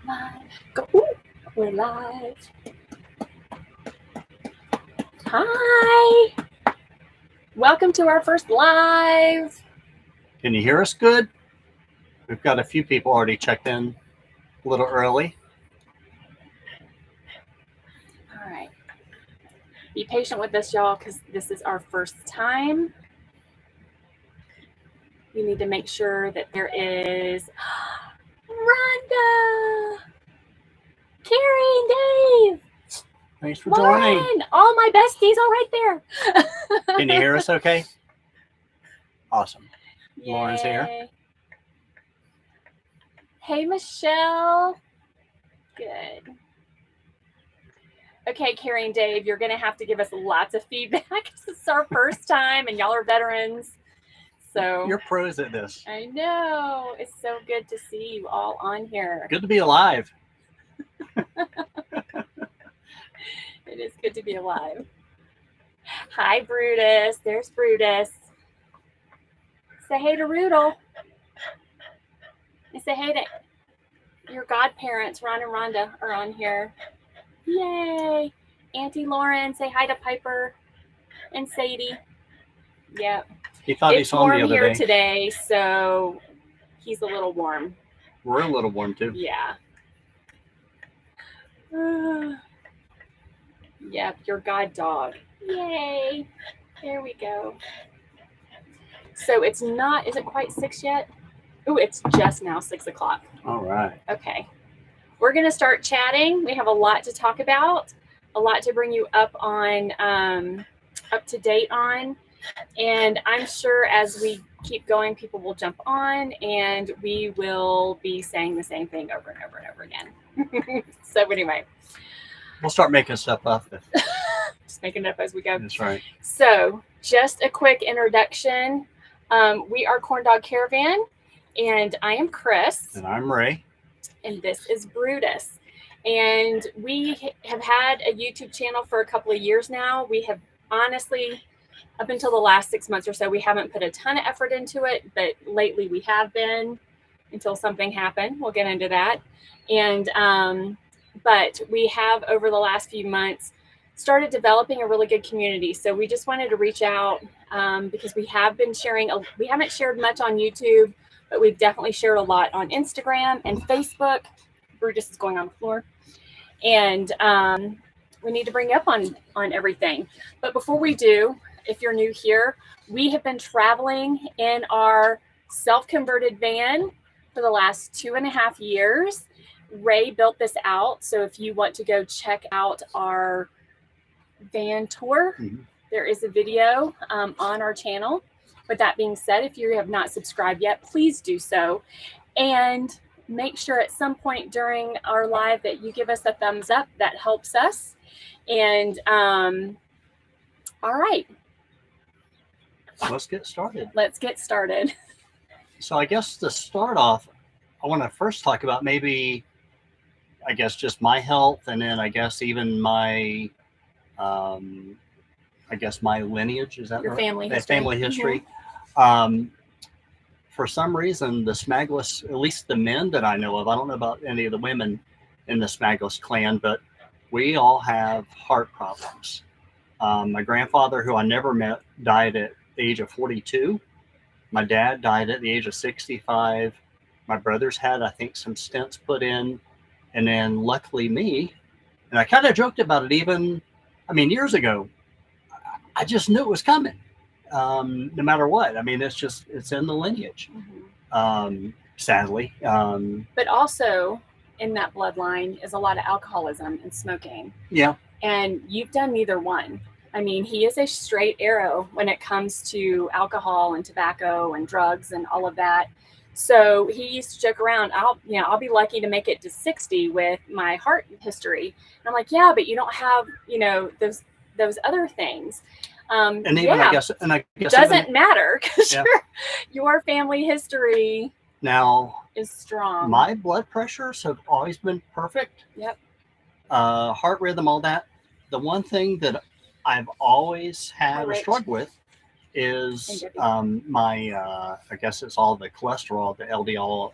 live. Go. Ooh, we're live. Hi. Welcome to our first live. Can you hear us good? We've got a few people already checked in a little early. All right. Be patient with us, y'all, because this is our first time. We need to make sure that there is Rhonda, Carrie, and Dave. Thanks for Lauren, joining. all my besties all right there. Can you hear us okay? Awesome. Yay. Lauren's here. Hey, Michelle. Good. Okay, Carrie and Dave, you're going to have to give us lots of feedback. This is our first time, and y'all are veterans. So You're pros at this. I know. It's so good to see you all on here. Good to be alive. It is good to be alive. Hi, Brutus. There's Brutus. Say hey to Rudel. And say hey to your godparents. Ron and Rhonda are on here. Yay. Auntie Lauren, say hi to Piper and Sadie. Yep. He thought he It's saw me warm the other here day. today, so he's a little warm. We're a little warm too. Yeah. Yep, your god dog. Yay. There we go. So it's not, is it quite 6 yet? Oh, it's just now 6 o'clock. All right. Okay. We're going to start chatting. We have a lot to talk about, a lot to bring you up on, up to date on. And I'm sure as we keep going, people will jump on and we will be saying the same thing over and over and over again. So anyway. We'll start making stuff up. Just making it up as we go. That's right. So just a quick introduction. We are Corn Dog Caravan, and I am Chris. And I'm Ray. And this is Brutus. And we have had a YouTube channel for a couple of years now. We have honestly, up until the last 6 months or so, we haven't put a ton of effort into it, but lately we have been until something happened. We'll get into that. And, but we have over the last few months started developing a really good community. So we just wanted to reach out because we have been sharing, we haven't shared much on YouTube, but we've definitely shared a lot on Instagram and Facebook. Brutus is going on the floor. And we need to bring up on everything. But before we do, if you're new here, we have been traveling in our self-converted van for the last 2.5 years. Ray built this out. So if you want to go check out our van tour, there is a video on our channel. With that being said, if you have not subscribed yet, please do so. And make sure at some point during our live that you give us a thumbs up. That helps us. And all right. Let's get started. Let's get started. So I guess to start off, I want to first talk about maybe, I guess, just my health, and then I guess even my, I guess my lineage. Is that your right? family history? Family history. For some reason, the Smagless, at least the men that I know of, I don't know about any of the women in the Smagless clan, but we all have heart problems. My grandfather, who I never met, died at the age of 42. My dad died at the age of 65. My brothers had, I think, some stents put in. And then luckily me, and I kind of joked about it even, I mean, years ago, I just knew it was coming. No matter what. I mean, it's in the lineage, sadly. But also in that bloodline is a lot of alcoholism and smoking. Yeah. And you've done neither one. I mean, he is a straight arrow when it comes to alcohol and tobacco and drugs and all of that. So he used to joke around, I'll be lucky to make it to 60 with my heart history. And I'm like, yeah, but you don't have, those other things. And even I guess doesn't matter because your family history now is strong. My blood pressures have always been perfect. Yep. Heart rhythm, all that. The one thing that I've always had a struggle with is my I guess it's all the cholesterol, the LDL,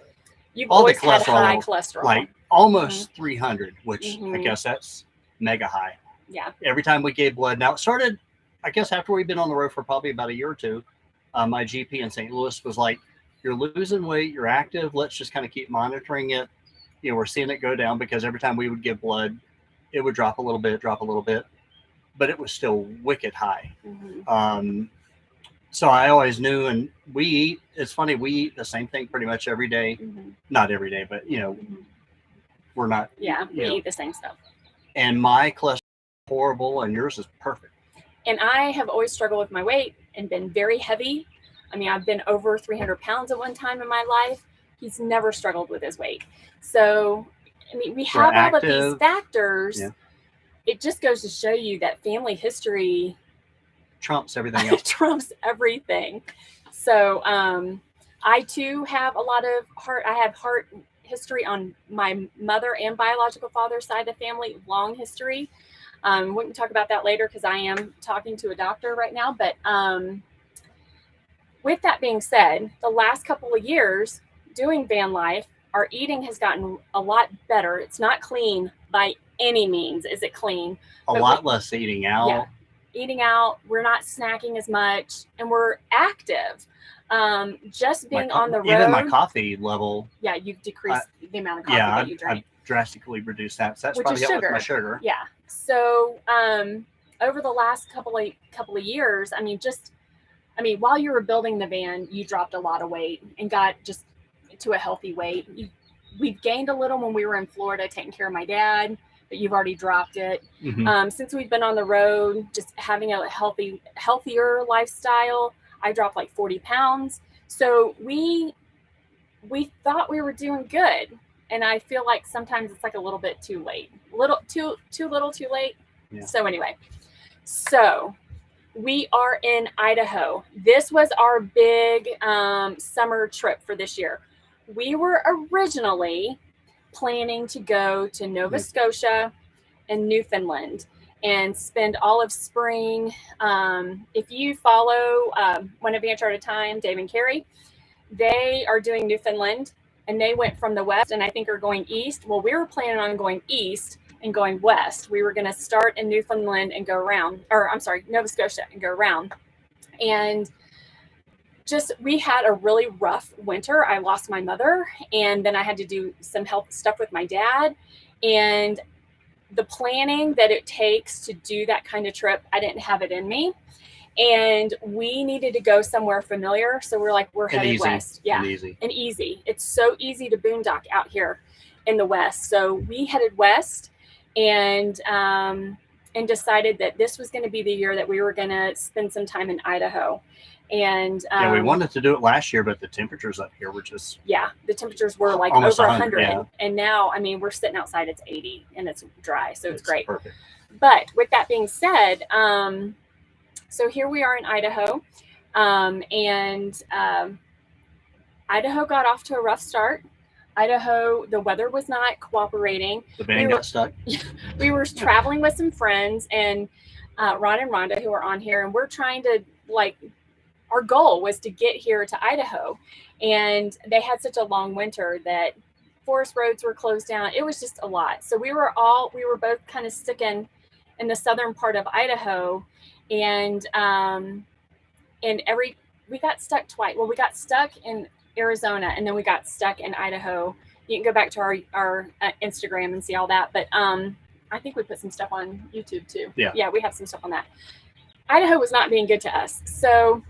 You've all the always had high cholesterol, cholesterol. like almost 300, which I Mhm. guess that's mega high. Yeah. Every time we gave blood. Now it started, I guess, after we've been on the road for probably about a year or two. My GP in St. Louis was like, "You're losing weight. You're active. Let's just kind of keep monitoring it. You know, we're seeing it go down," because every time we would give blood, it would drop a little bit, but it was still wicked high. Mhm. So I always knew, and we eat. It's funny, we eat the same thing pretty much every day. Mhm. Not every day, but we're not. Yeah, we eat the same stuff. And my cholesterol is horrible, and yours is perfect. And I have always struggled with my weight and been very heavy. I mean, I've been over 300 pounds at one time in my life. He's never struggled with his weight. So, I mean, we have all of these factors. Yeah. It just goes to show you that family history trumps everything else. trumps everything. So, I too have a lot of I have heart history on my mother and biological father's side of the family, long history. We can talk about that later because I am talking to a doctor right now. But with that being said, the last couple of years doing van life, our eating has gotten a lot better. It's not clean by any means. Is it clean? A lot less eating out. Yeah, eating out. We're not snacking as much, and we're active. Just being on the road. Even my coffee level. Yeah, you've decreased the amount of coffee that you drink. I've drastically reduced that. So that's Which probably is helped with my sugar. Yeah. So over the last couple of years, I mean, while you were building the van, you dropped a lot of weight and got just to a healthy weight. We've gained a little when we were in Florida taking care of my dad, but you've already dropped it. Mm-hmm. Since we've been on the road, just having a healthier lifestyle, I dropped like 40 pounds. So we thought we were doing good. And I feel like sometimes it's like a little bit too late, too little, too late. Yeah. So anyway, we are in Idaho. This was our big summer trip for this year. We were originally planning to go to Nova Scotia and Newfoundland and spend all of spring. If you follow One Adventure at a Time, Dave and Carrie, they are doing Newfoundland, and they went from the west and I think are going east. Well, we were planning on going east and going west. We were going to start in Newfoundland and go around, Nova Scotia and go around. And we had a really rough winter. I lost my mother, and then I had to do some health stuff with my dad. And the planning that it takes to do that kind of trip, I didn't have it in me. And we needed to go somewhere familiar. So we're headed west. Yeah. And easy. It's so easy to boondock out here in the west. So we headed west and decided that this was going to be the year that we were going to spend some time in Idaho. And we wanted to do it last year, but the temperatures up here were just the temperatures were like almost over 100. Yeah. And now, I mean, we're sitting outside, it's 80 and it's dry. So it's great. Perfect. But with that being said, so here we are in Idaho, and Idaho got off to a rough start. Idaho, the weather was not cooperating. The van got stuck. We were traveling with some friends, and Ron and Rhonda, who are on here, and we're trying to, our goal was to get here to Idaho, and they had such a long winter that forest roads were closed down. It was just a lot. So we were both kind of sticking in the southern part of Idaho. And we got stuck twice. Well, we got stuck in Arizona, and then we got stuck in Idaho. You can go back to our Instagram and see all that. But I think we put some stuff on YouTube too. Yeah, we have some stuff on that. Idaho was not being good to us. So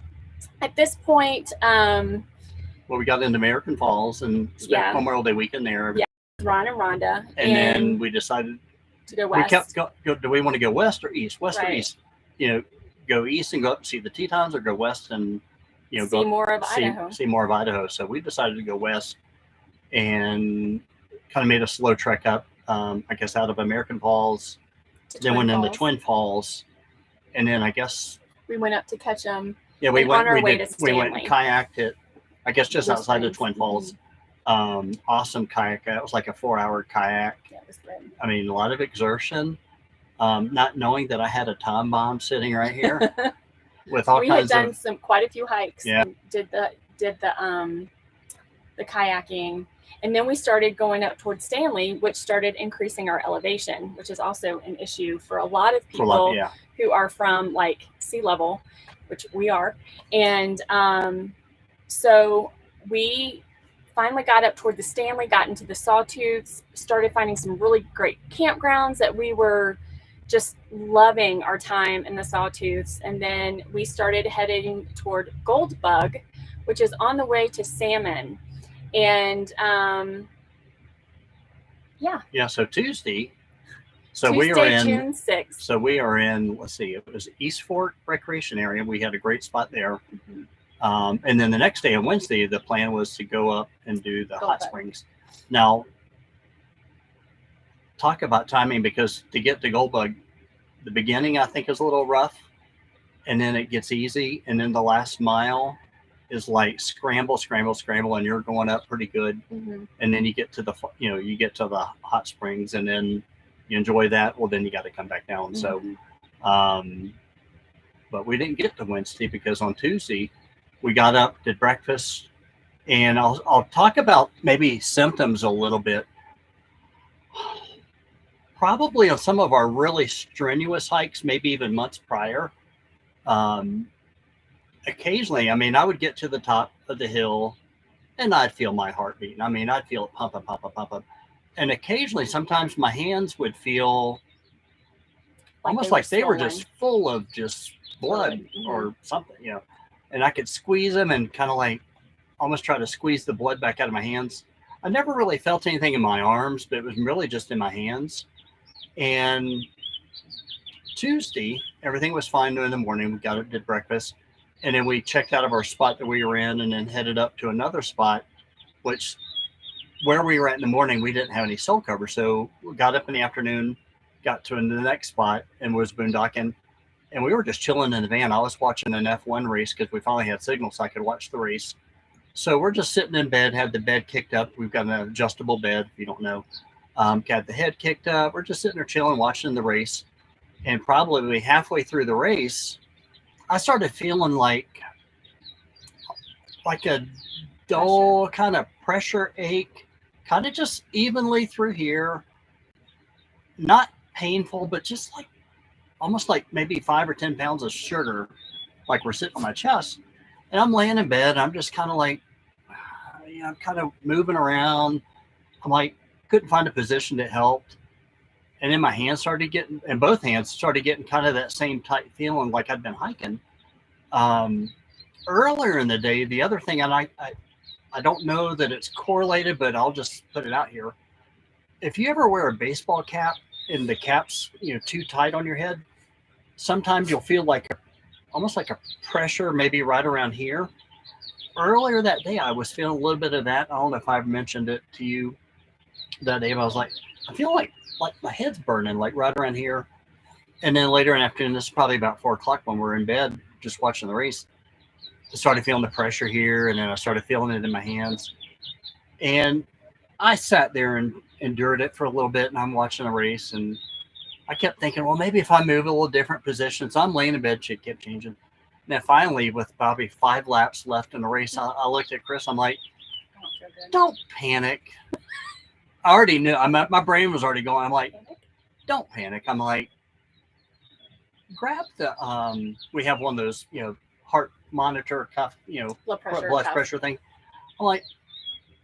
at this point, we got into American Falls and spent Memorial Day weekend there. Yeah, Ron and Rhonda. And then we decided to go west. We kept do we want to go west or east? West or east? Go east and go up and see the Tetons, or go west and see more of Idaho. See more of Idaho. So we decided to go west and kind of made a slow trek up, I guess, out of American Falls, then went into Twin Falls, and then I guess we went up to Ketchum. Yeah, we went and kayaked it, I guess, just outside of Twin Falls. Awesome kayak. It was like a 4-hour kayak. Yeah, it was great. I mean, a lot of exertion. Not knowing that I had a time bomb sitting right here with all kinds of. We had done quite a few hikes. Yeah. And did the kayaking, And then we started going up towards Stanley, which started increasing our elevation, which is also an issue for a lot of people yeah. who are from like sea level, which we are. And so we finally got up toward the Stanley, got into the Sawtooths, started finding some really great campgrounds that we were just loving our time in the Sawtooths. And then we started heading toward Goldbug, which is on the way to Salmon. And Yeah. So Tuesday. Tuesday, June 6th. So we are in, let's see, it was East Fork Recreation Area. We had a great spot there. Mm-hmm. And then the next day on Wednesday, the plan was to go up and do the hot Goldbug. springs. Now, talk about timing, because to get to Goldbug, the beginning I think is a little rough, and then it gets easy, and then the last mile is like scramble, and you're going up pretty good. Mm-hmm. And then you get to the hot springs, and then you enjoy that. Well, then you got to come back down. Mm-hmm. So, but we didn't get to Wednesday because on Tuesday we got up, did breakfast, and I'll talk about maybe symptoms a little bit. Probably on some of our really strenuous hikes, maybe even months prior. Occasionally, I mean, I would get to the top of the hill and I'd feel my heart beating. I mean, I'd feel it pump. And occasionally, sometimes my hands would feel almost like they were just full of just blood Mm-hmm. or something, you know. And I could squeeze them and kind of like almost try to squeeze the blood back out of my hands. I never really felt anything in my arms, but it was really just in my hands. And Tuesday, everything was fine in the morning. We got up, did breakfast, and then we checked out of our spot that we were in and then headed up to another spot, which where we were at in the morning, we didn't have any cell cover. So we got up in the afternoon, got to the next spot and was boondocking. And we were just chilling in the van. I was watching an F1 race because we finally had signal so I could watch the race. So we're just sitting in bed, had the bed kicked up. We've got an adjustable bed, if you don't know. Got the head kicked up. We're just sitting there chilling, watching the race. And probably halfway through the race, I started feeling like a dull kind of pressure ache, kind of just evenly through here. Not painful, but just like almost like maybe 5 or 10 pounds of sugar, like we're sitting on my chest. And I'm laying in bed. I'm just kind of like, I'm kind of moving around. I'm like, couldn't find a position that helped. And then my hands started getting, and both hands started getting kind of that same tight feeling like I'd been hiking. Earlier in the day, the other thing, and I don't know that it's correlated, but I'll just put it out here. If you ever wear a baseball cap and the cap's, too tight on your head, sometimes you'll feel like almost like a pressure, maybe right around here. Earlier that day, I was feeling a little bit of that. I don't know if I've mentioned it to you that day, but I was like, I feel like my head's burning, like right around here. And then later in the afternoon, this is probably about 4 o'clock when we're in bed, just watching the race, I started feeling the pressure here, and then I started feeling it in my hands. And I sat there and endured it for a little bit, and I'm watching the race, and I kept thinking, well, maybe if I move a little different position. So I'm laying in bed, shit kept changing. And then finally, with probably 5 laps left in the race, I looked at Chris. I'm like, don't panic. I already knew. My brain was already going. I'm like, don't panic. I'm like, grab the we have one of those, heart monitor cuff, blood pressure thing. I'm like,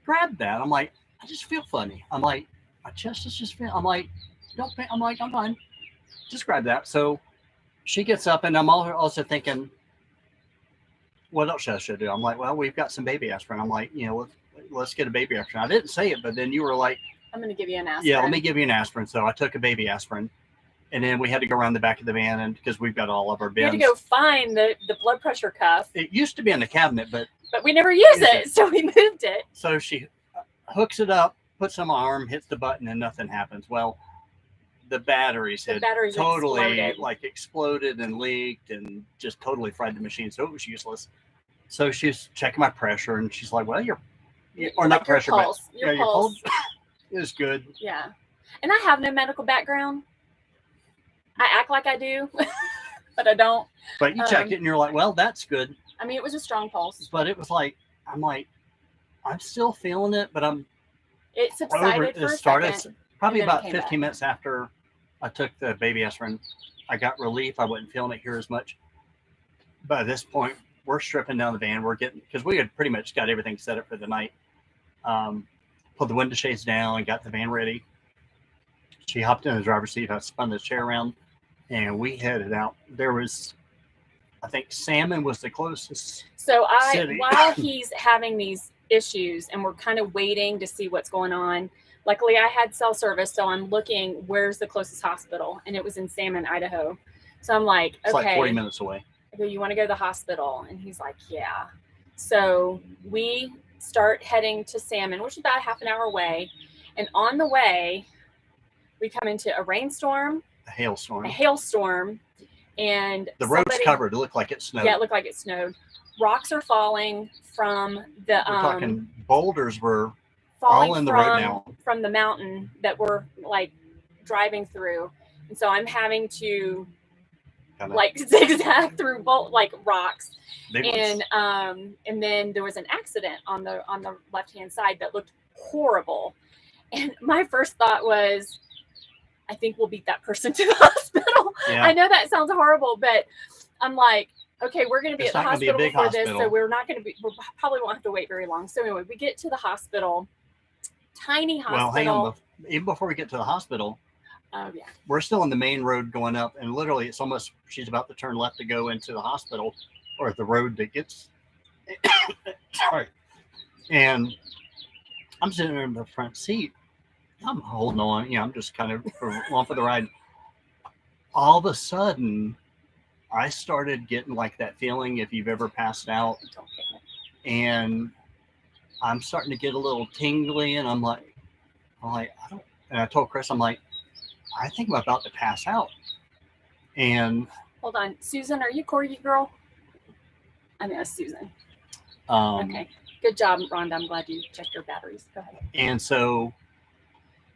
grab that. I'm like, I just feel funny. I'm like, my chest is just feeling. I'm like, don't panic. I'm like, I'm fine. Just grab that. So she gets up, and I'm also thinking, what else should I do? I'm like, well, we've got some baby aspirin. I'm like, let's get a baby aspirin. I didn't say it, but then you were like, I'm going to give you an aspirin. Yeah, let me give you an aspirin. So I took a baby aspirin, and then we had to go around the back of the van, and because we've got all of our bins. We had to go find the blood pressure cuff. It used to be in the cabinet, but we never use it, so we moved it. So she hooks it up, puts it on my arm, hits the button, and nothing happens. Well, the batteries had totally exploded and leaked and just totally fried the machine, so it was useless. So she's checking my pressure, and she's like, well, or not pressure, your pulse. But your pulse is good. Yeah. And I have no medical background. I act like I do, but I don't. But you checked it, and you're like, well, that's good. I mean, it was a strong pulse. But it was like, I'm still feeling it, but I'm It subsided for a second. Probably and then it about came 15 back. minutes after I took the baby aspirin. I got relief. I wasn't feeling it here as much. By this point, we're stripping down the van. We're getting, because we had pretty much got everything set up for the night. Pulled the window shades down and got the van ready. She hopped in the driver's seat. I spun the chair around and we headed out. There was, I think Salmon was the closest. So city. while he's having these issues and we're kind of waiting to see what's going on, luckily I had cell service, so I'm looking where's the closest hospital, and it was in Salmon, Idaho. So I'm like, It's okay, like 40 minutes away. I go, you want to go to the hospital? And he's like, yeah. So we start heading to Salmon, which is about half an hour away. And on the way, we come into a rainstorm, A hailstorm. And the road's covered. It looked like it snowed. Yeah, it looked like it snowed. Rocks are falling from the. We're talking boulders were falling all in the road now. From the mountain that we're like driving through, and so I'm having to like zigzag through rocks. And then there was an accident on the left hand side that looked horrible, and my first thought was, I think we'll beat that person to the hospital. Yeah. I know that sounds horrible, but I'm like, okay, we're going to be at the hospital before this, so we probably won't have to wait very long. So anyway, we get to the hospital, tiny hospital. Well, hang on. Even before we get to the hospital, we're still on the main road going up, and literally it's almost, she's about to turn left to go into the hospital or the road that gets, sorry. And I'm sitting in the front seat. I'm holding on, I'm just kind of along for the ride. All of a sudden, I started getting like that feeling if you've ever passed out, and I'm starting to get a little tingly, and I'm like, I don't. And I told Chris, I'm like, I think I'm about to pass out. And hold on, Susan, are you Corgi girl? I mean, that's Susan. Okay, good job, Rhonda. I'm glad you checked your batteries. Go ahead. And so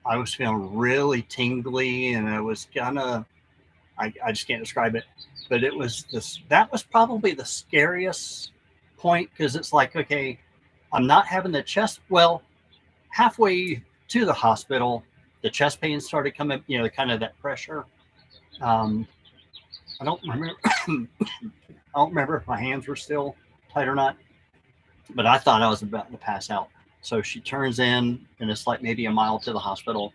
I was feeling really tingly, and I was gonna. I just can't describe it, but it was this. That was probably the scariest point, because it's like, okay, I'm not having the chest. Well, halfway to the hospital, the chest pain started coming. Kind of that pressure. I don't remember. I don't remember if my hands were still tight or not, but I thought I was about to pass out. So she turns in, and it's like maybe a mile to the hospital.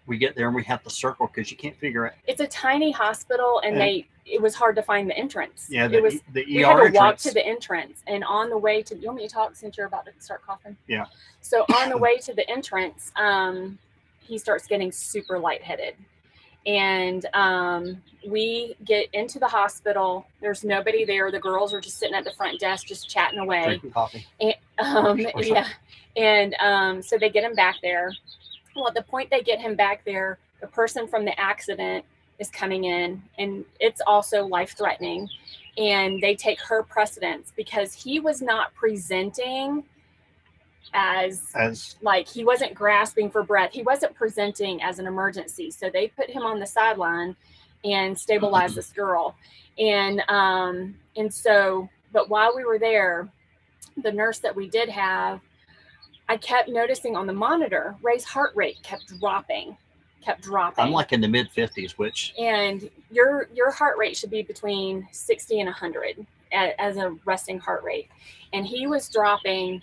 We get there and we have to circle because you can't figure it. It's a tiny hospital, and it was hard to find the entrance. Yeah, the ER we had to walk to the entrance, and on the way to, you want me to talk since you're about to start coughing? Yeah. So on the way to the entrance, he starts getting super lightheaded, and we get into the hospital. There's nobody there. The girls are just sitting at the front desk, just chatting away, drinking coffee. And, yeah, and so they get him back there. Well, at the point they get him back there, the person from the accident is coming in, and it's also life-threatening. And they take her precedence because he was not presenting as like, he wasn't grasping for breath. He wasn't presenting as an emergency. So they put him on the sideline and stabilized this girl. And so, but while we were there, the nurse that we did have, I kept noticing on the monitor, Ray's heart rate kept dropping. I'm like in the mid 50s, and your heart rate should be between 60 and 100 as a resting heart rate. And he was dropping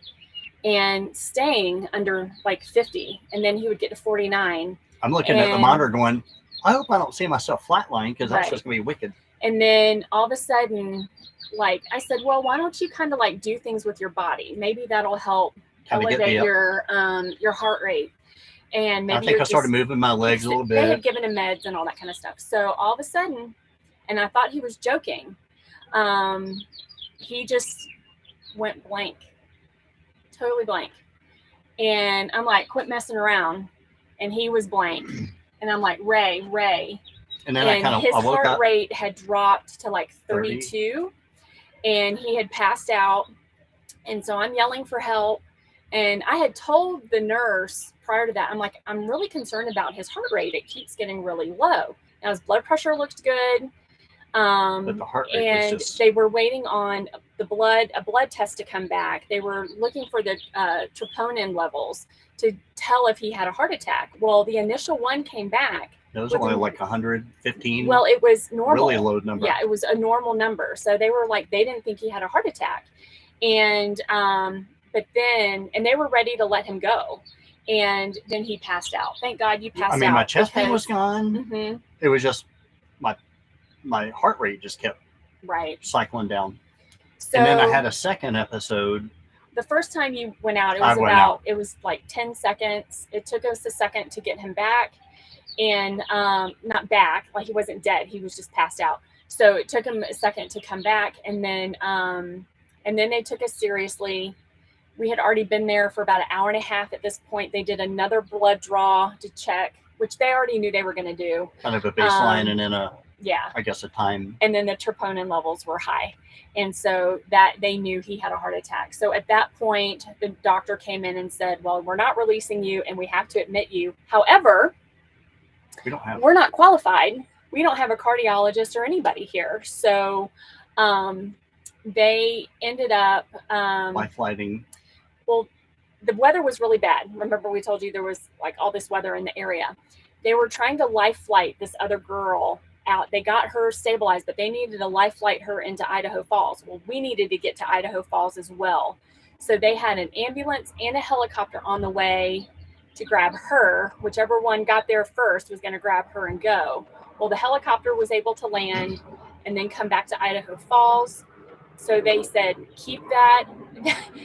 and staying under like 50, and then he would get to 49. I'm looking at the monitor going, I hope I don't see myself flatlining, because that's just gonna be wicked. And then all of a sudden, like I said, well, why don't you kind of like do things with your body? Maybe that'll help elevate your heart rate. And maybe I think I started moving my legs a little bit. They had given him meds and all that kind of stuff. So all of a sudden, and I thought he was joking, he just went blank, totally blank. And I'm like, quit messing around. And he was blank. And I'm like, Ray. And then his heart rate had dropped to like 32, and he had passed out. And so I'm yelling for help. And I had told the nurse prior to that, I'm like, I'm really concerned about his heart rate. It keeps getting really low. Now his blood pressure looked good. But the heart rate was just... they were waiting on a blood test to come back. They were looking for the troponin levels to tell if he had a heart attack. Well, the initial one came back. It was only like 115. Well, it was normal. Really low number. Yeah, it was a normal number. So they were like, they didn't think he had a heart attack. And but then, and they were ready to let him go. And then he passed out. Thank God you passed out. I mean, my chest pain was gone. Mm-hmm. It was just my heart rate just kept cycling down. So, and then I had a second episode. The first time you went out, it was like 10 seconds. It took us a second to get him back. And not back, like he wasn't dead. He was just passed out. So it took him a second to come back. And then they took us seriously. We had already been there for about an hour and a half at this point. They did another blood draw to check, which they already knew they were going to do. Kind of a baseline and then I guess a time. And then the troponin levels were high. And so that they knew he had a heart attack. So at that point, the doctor came in and said, well, we're not releasing you and we have to admit you. However, we're not qualified. We don't have a cardiologist or anybody here. So they ended up life flighting. Well, the weather was really bad. Remember, we told you there was like all this weather in the area. They were trying to life flight this other girl out. They got her stabilized, but they needed to life flight her into Idaho Falls. Well, we needed to get to Idaho Falls as well. So they had an ambulance and a helicopter on the way to grab her. Whichever one got there first was going to grab her and go. Well, the helicopter was able to land and then come back to Idaho Falls. So they said, keep that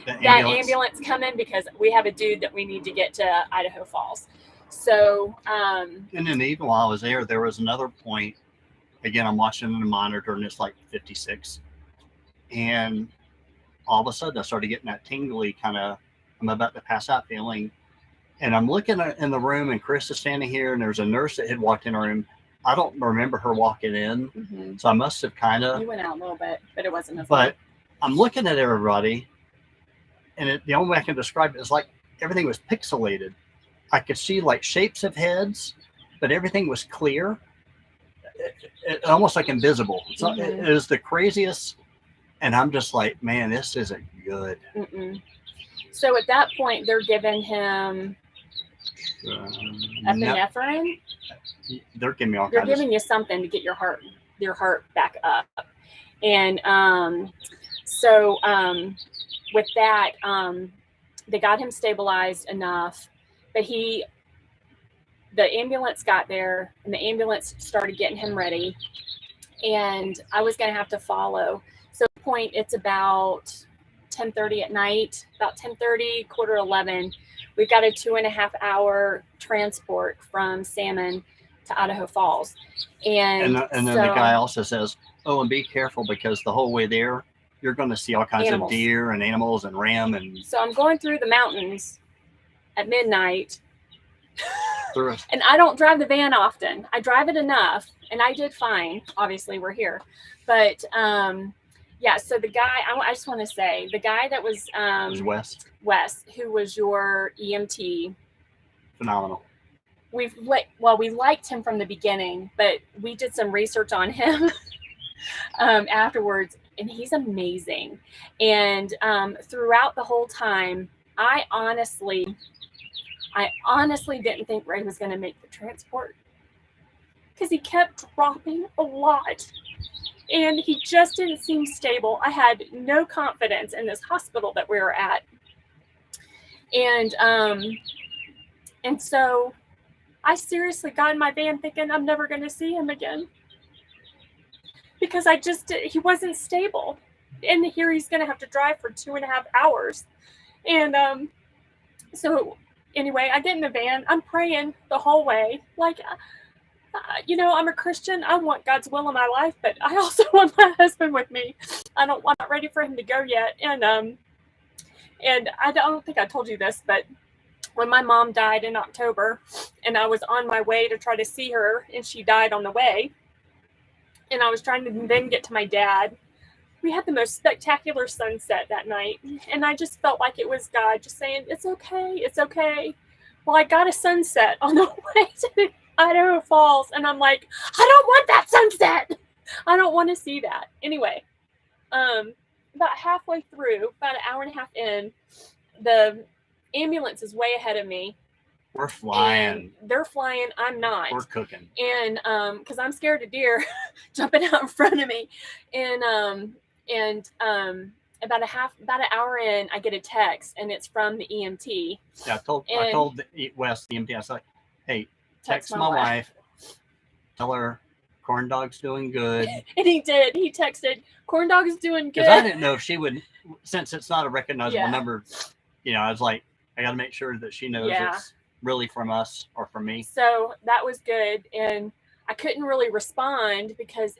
ambulance coming because we have a dude that we need to get to Idaho Falls. So, and then even while I was there was another point. Again, I'm watching the monitor and it's like 56. And all of a sudden I started getting that tingly kind of, I'm about to pass out feeling. And I'm looking in the room and Chris is standing here and there's a nurse that had walked in the room. I don't remember her walking in. Mm-hmm. So I must have kind of. You went out a little bit, but it wasn't as But I'm looking at everybody and the only way I can describe it is like everything was pixelated. I could see like shapes of heads, but everything was clear. It almost like invisible. So mm-hmm. It is the craziest. And I'm just like, man, this isn't good. Mm-mm. So at that point, they're giving him epinephrine. They're giving me all They're giving you something to get your heart back up. And so with that, they got him stabilized enough, but the ambulance got there and the ambulance started getting him ready and I was going to have to follow. So at the point, it's about 10:30 at night, about 10:30, 10:45. We've got a 2.5 hour transport from Salmon to Idaho Falls. And then the guy also says, oh, and be careful because the whole way there, you're going to see all kinds of deer and animals and ram. And so I'm going through the mountains at midnight. And I don't drive the van often. I drive it enough and I did fine. Obviously we're here, but yeah. So the guy, I just want to say the guy that was Wes, who was your EMT. Phenomenal. We liked him from the beginning, but we did some research on him afterwards and he's amazing. And throughout the whole time, I honestly didn't think Ray was going to make the transport because he kept dropping a lot and he just didn't seem stable. I had no confidence in this hospital that we were at. And so I seriously got in my van thinking I'm never going to see him again because he wasn't stable. And here he's going to have to drive for 2.5 hours. And so anyway, I get in the van. I'm praying the whole way. Like, I'm a Christian. I want God's will in my life, but I also want my husband with me. I'm not ready for him to go yet. And I don't think I told you this, but when my mom died in October and I was on my way to try to see her and she died on the way and I was trying to then get to my dad, we had the most spectacular sunset that night. And I just felt like it was God just saying, it's okay. It's okay. Well, I got a sunset on the way to Idaho Falls. And I'm like, I don't want that sunset. I don't want to see that. Anyway, about halfway through, about an hour and a half in, the ambulance is way ahead of me. We're flying. And they're flying. I'm not. We're cooking. And because I'm scared of deer jumping out in front of me. And about an hour in, I get a text, and it's from the EMT. Yeah, I told Wes, the EMT, I was like, hey, text my wife, tell her corn dog's doing good. And he did. He texted, corn dog's doing good. Because I didn't know if she would, since it's not a recognizable number, I was like, I got to make sure that she knows it's really from us or from me. So that was good. And I couldn't really respond because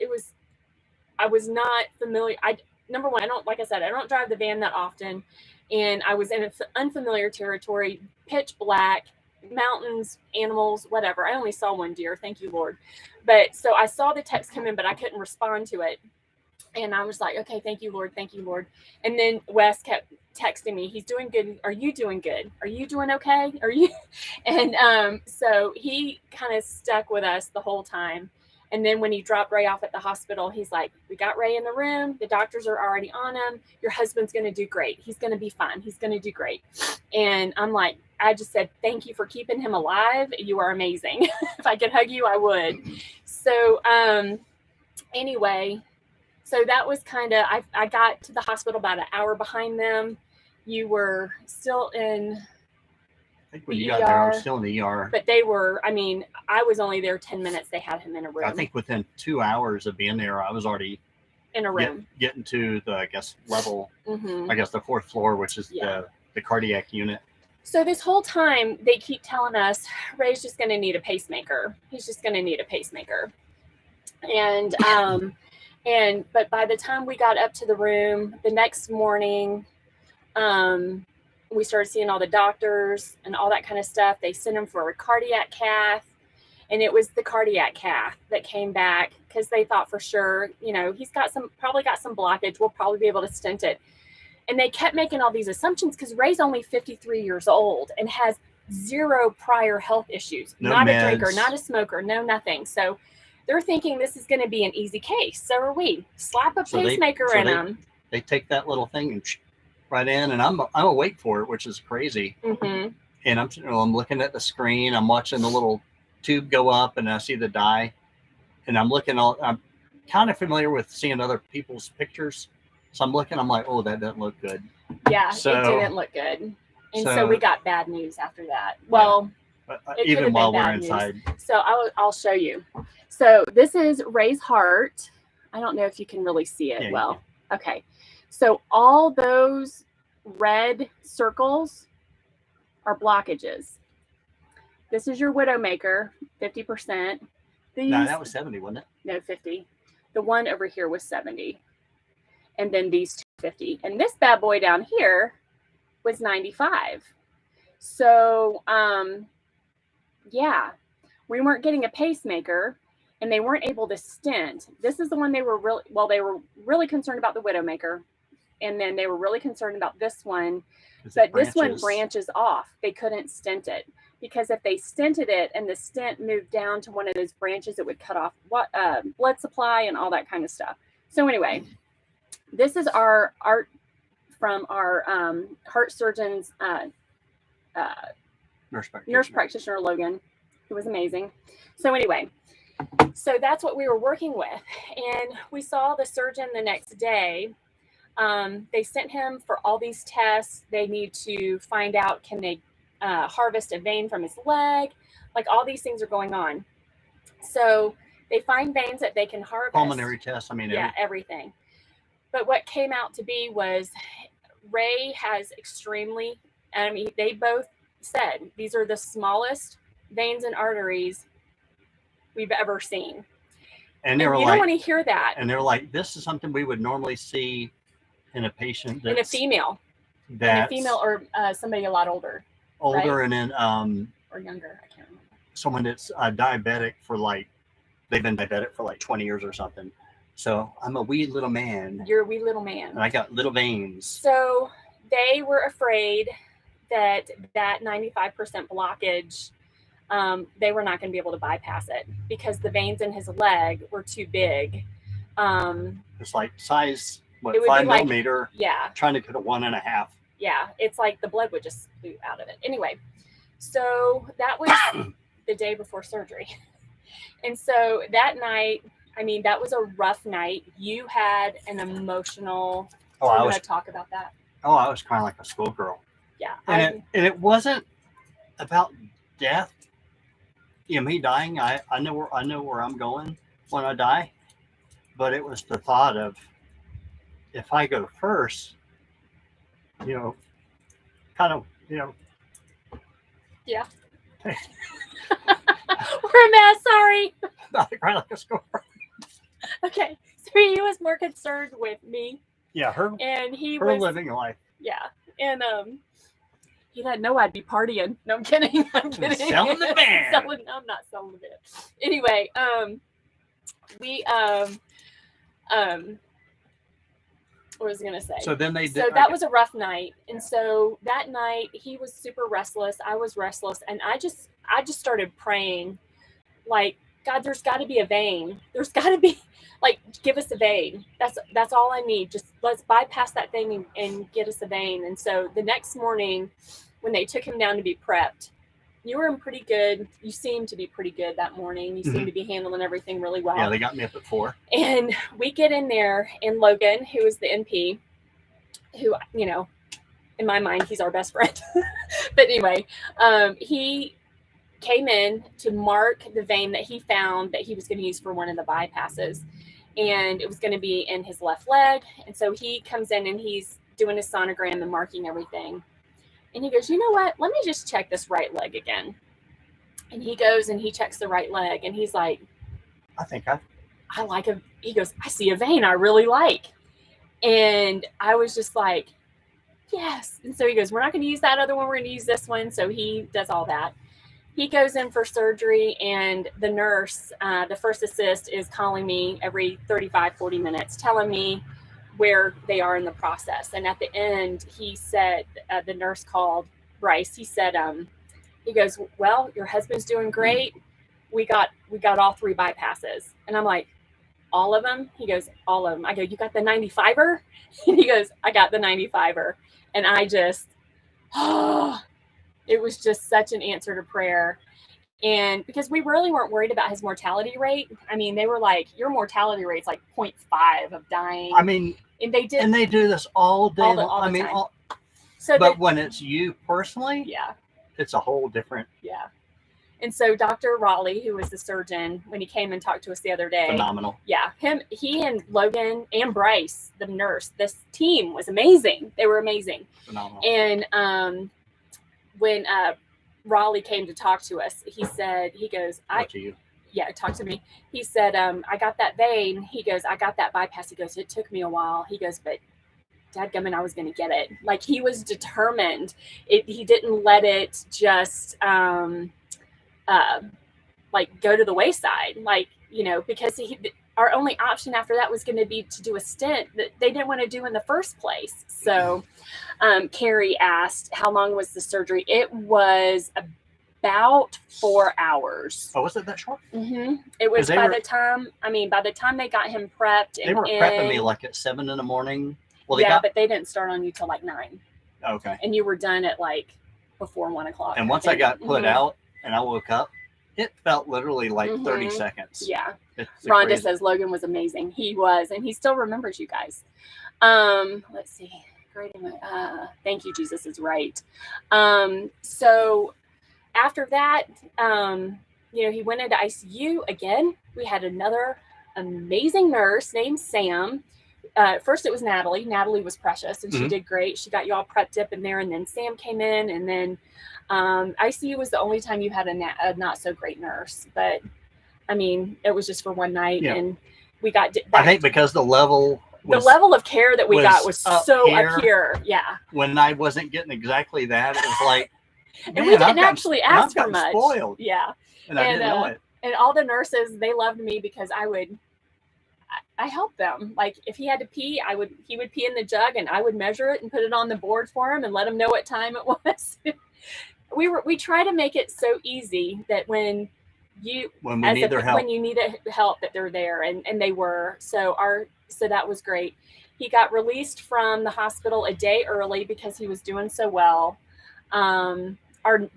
I was not familiar. Number one, I don't drive the van that often. And I was in an unfamiliar territory, pitch black, mountains, animals, whatever. I only saw one deer. Thank you, Lord. But so I saw the text come in, but I couldn't respond to it. And I was like, okay, thank you, Lord. Thank you, Lord. And then Wes kept texting me. He's doing good. Are you doing good? Are you doing okay? Are you? And so he kind of stuck with us the whole time. And then when he dropped Ray off at the hospital, he's like, we got Ray in the room. The doctors are already on him. Your husband's going to do great. He's going to be fine. He's going to do great. And I'm like, I just said, thank you for keeping him alive. You are amazing. If I could hug you, I would. So anyway, so that was kind of, I got to the hospital about an hour behind them. You were still in I think when you got there, I was still in the ER. But they were, I was only there 10 minutes. They had him in a room. I think within 2 hours of being there, I was already in a room. Getting to the, level, the fourth floor, which is the cardiac unit. So this whole time, they keep telling us, Ray's just going to need a pacemaker. He's just going to need a pacemaker. And, but by the time we got up to the room, the next morning, we started seeing all the doctors and all that kind of stuff. They sent him for a cardiac cath, and it was the cardiac cath that came back because they thought for sure, he's probably got some blockage. We'll probably be able to stent it. And they kept making all these assumptions because Ray's only 53 years old and has zero prior health issues. No not meds. A drinker, not a smoker, no nothing. So they're thinking this is going to be an easy case. So are we. Slap a pacemaker in him. They take that little thing and right in, and I'm awake for it, which is crazy. Mm-hmm. And I'm looking at the screen. I'm watching the little tube go up, and I see the dye. And I'm kind of familiar with seeing other people's pictures. So I'm looking, I'm like, oh, that doesn't look good. Yeah, it didn't look good. And so we got bad news after that. Well, even while we're inside. So I'll show you. So this is Ray's heart. I don't know if you can really see it well. Okay. So all those red circles are blockages. This is your Widowmaker, 50%. No, that was 70, wasn't it? No, 50. The one over here was 70. And then these two 50. And this bad boy down here was 95. So, we weren't getting a pacemaker, and they weren't able to stent. This is the one they were really concerned about, the Widowmaker. And then they were really concerned about this one. But this one branches off. They couldn't stent it because if they stented it and the stent moved down to one of those branches, it would cut off blood supply and all that kind of stuff. So anyway, this is our art from our heart surgeon's nurse practitioner, Logan, who was amazing. So anyway, so that's what we were working with. And we saw the surgeon the next day. They sent him for all these tests. They need to find out, can they harvest a vein from his leg? Like all these things are going on. So they find veins that they can harvest. Pulmonary tests. Everything. But what came out to be was Ray has they both said these are the smallest veins and arteries we've ever seen. And you don't want to hear that. And they're like, this is something we would normally see in a patient in a female or somebody a lot older, right? And then or younger, I can't remember. Someone that's diabetic they've been diabetic for 20 years or something. So I'm a wee little man. You're a wee little man. And I got little veins. So they were afraid that 95% blockage, they were not going to be able to bypass it because the veins in his leg were too big. It's like size what, it would 5 be like, millimeter, yeah, trying to get a 1.5. yeah. It's like the blood would just spout out of it. Anyway, so that was the day before surgery. And so that night, I mean, that was a rough night. You had an emotional. Oh, We're I going was to talk about that. oh, I was crying like a schoolgirl. Yeah. And it wasn't about death. You know, me dying. I know where I'm going when I die, but it was the thought of, if I go first, you know, kind of, you know. Yeah. We're a mess. Sorry. I cry like a schoolgirl. Okay. So he was more concerned with me. Yeah, her was living life. Yeah. And he didn't know I'd be partying. No, I'm kidding. I'm kidding. Selling the band. No, I'm not selling the band. Anyway, we what was I gonna say? So then they did. So that was a rough night, and so that night he was super restless. I was restless, and I just started praying, like, God, there's got to be a vein. There's got to be, like, give us a vein. That's all I need. Just let's bypass that thing and get us a vein. And so the next morning, when they took him down to be prepped, you were in pretty good. You seemed to be pretty good that morning. You seemed to be handling everything really well. Yeah, they got me up at 4. And we get in there, and Logan, who is the NP, who, you know, in my mind, he's our best friend. But anyway, he came in to mark the vein that he found that he was going to use for one of the bypasses. And it was going to be in his left leg. And so he comes in and he's doing his sonogram and marking everything. And he goes, you know what? Let me just check this right leg again. And he goes and he checks the right leg. And he's like, I like a, he goes, I see a vein I really like. And I was just like, yes. And so he goes, we're not going to use that other one. We're going to use this one. So he does all that. He goes in for surgery, and the nurse, the first assist, is calling me every 35, 40 minutes, telling me where they are in the process. And at the end, he said, the nurse called Bryce. He said, he goes, well, your husband's doing great. We got all 3 bypasses. And I'm like, all of them? He goes, all of them. I go, you got the 95er? And he goes, I got the 95er. And I just, it was just such an answer to prayer. And because we really weren't worried about his mortality rate. I mean, they were like, your mortality rate's like 0.5 of dying. I mean, and they did, and they do this all day. All the time. So but when it's you personally, yeah, it's a whole different. Yeah. And so Dr. Raleigh, who was the surgeon, when he came and talked to us the other day, phenomenal. Yeah, he and Logan and Bryce, the nurse, this team was amazing. They were amazing. Phenomenal. And when Raleigh came to talk to us, he said, he goes, Talk to you. Yeah, talk to me. He said, I got that vein. He goes, I got that bypass. He goes, it took me a while. He goes, but dadgummit, I was going to get it. Like, he was determined. He didn't let it just like go to the wayside. Like, you know, because our only option after that was going to be to do a stent that they didn't want to do in the first place. So Carrie asked, how long was the surgery? It was about 4 hours. Oh, was it that short? Mm-hmm. It was by the time they got him prepped. They were prepping me like at 7 in the morning. Well, but they didn't start on you till like 9. Okay. And you were done at like before 1 o'clock. And once I got put out and I woke up, it felt literally like 30 seconds. Yeah. Rhonda says Logan was amazing. He was, and he still remembers you guys. Let's see. Great. Thank you, Jesus is right. So after that, you know, he went into ICU again. We had another amazing nurse named Sam. First it was Natalie. Natalie was precious, and she did great. She got you all prepped up in there, and then Sam came in, and then ICU was the only time you had a not so great nurse. But I mean, it was just for one night, and we got. I think because the level of care that we got was so up here. Yeah. When I wasn't getting exactly that, it was like, and we didn't actually ask for much. Spoiled. Yeah. And I didn't know it. And all the nurses, they loved me because I helped them. Like, if he had to pee, he would pee in the jug, and I would measure it and put it on the board for him and let him know what time it was. We try to make it so easy that when you need help, that they're there, and they were. So that was great. He got released from the hospital a day early because he was doing so well. The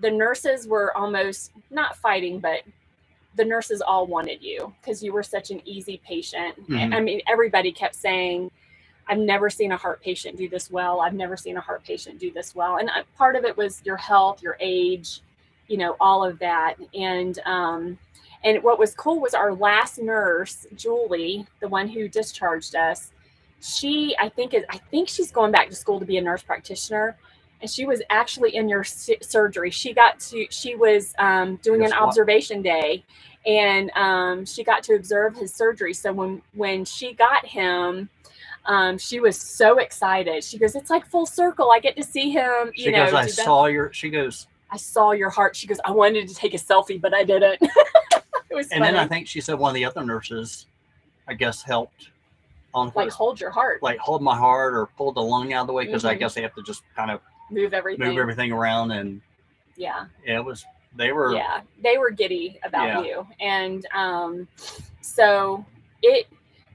nurses were almost not fighting, but the nurses all wanted you because you were such an easy patient. Mhm. I mean, everybody kept saying, I've never seen a heart patient do this well. I've never seen a heart patient do this well. And part of it was your health, your age, all of that. And what was cool was our last nurse, Julie, the one who discharged us. I think she's going back to school to be a nurse practitioner. And she was actually in your surgery. She was doing an observation day, and she got to observe his surgery. So when she got him, she was so excited. She goes, "It's like full circle. I get to see him." She goes, "I saw your heart." She goes, "I wanted to take a selfie, but I didn't." It was funny. Then I think she said one of the other nurses, I guess, helped on hold your heart, like hold my heart or pull the lung out of the way, because I guess they have to just kind of move everything around. And they were giddy about you. And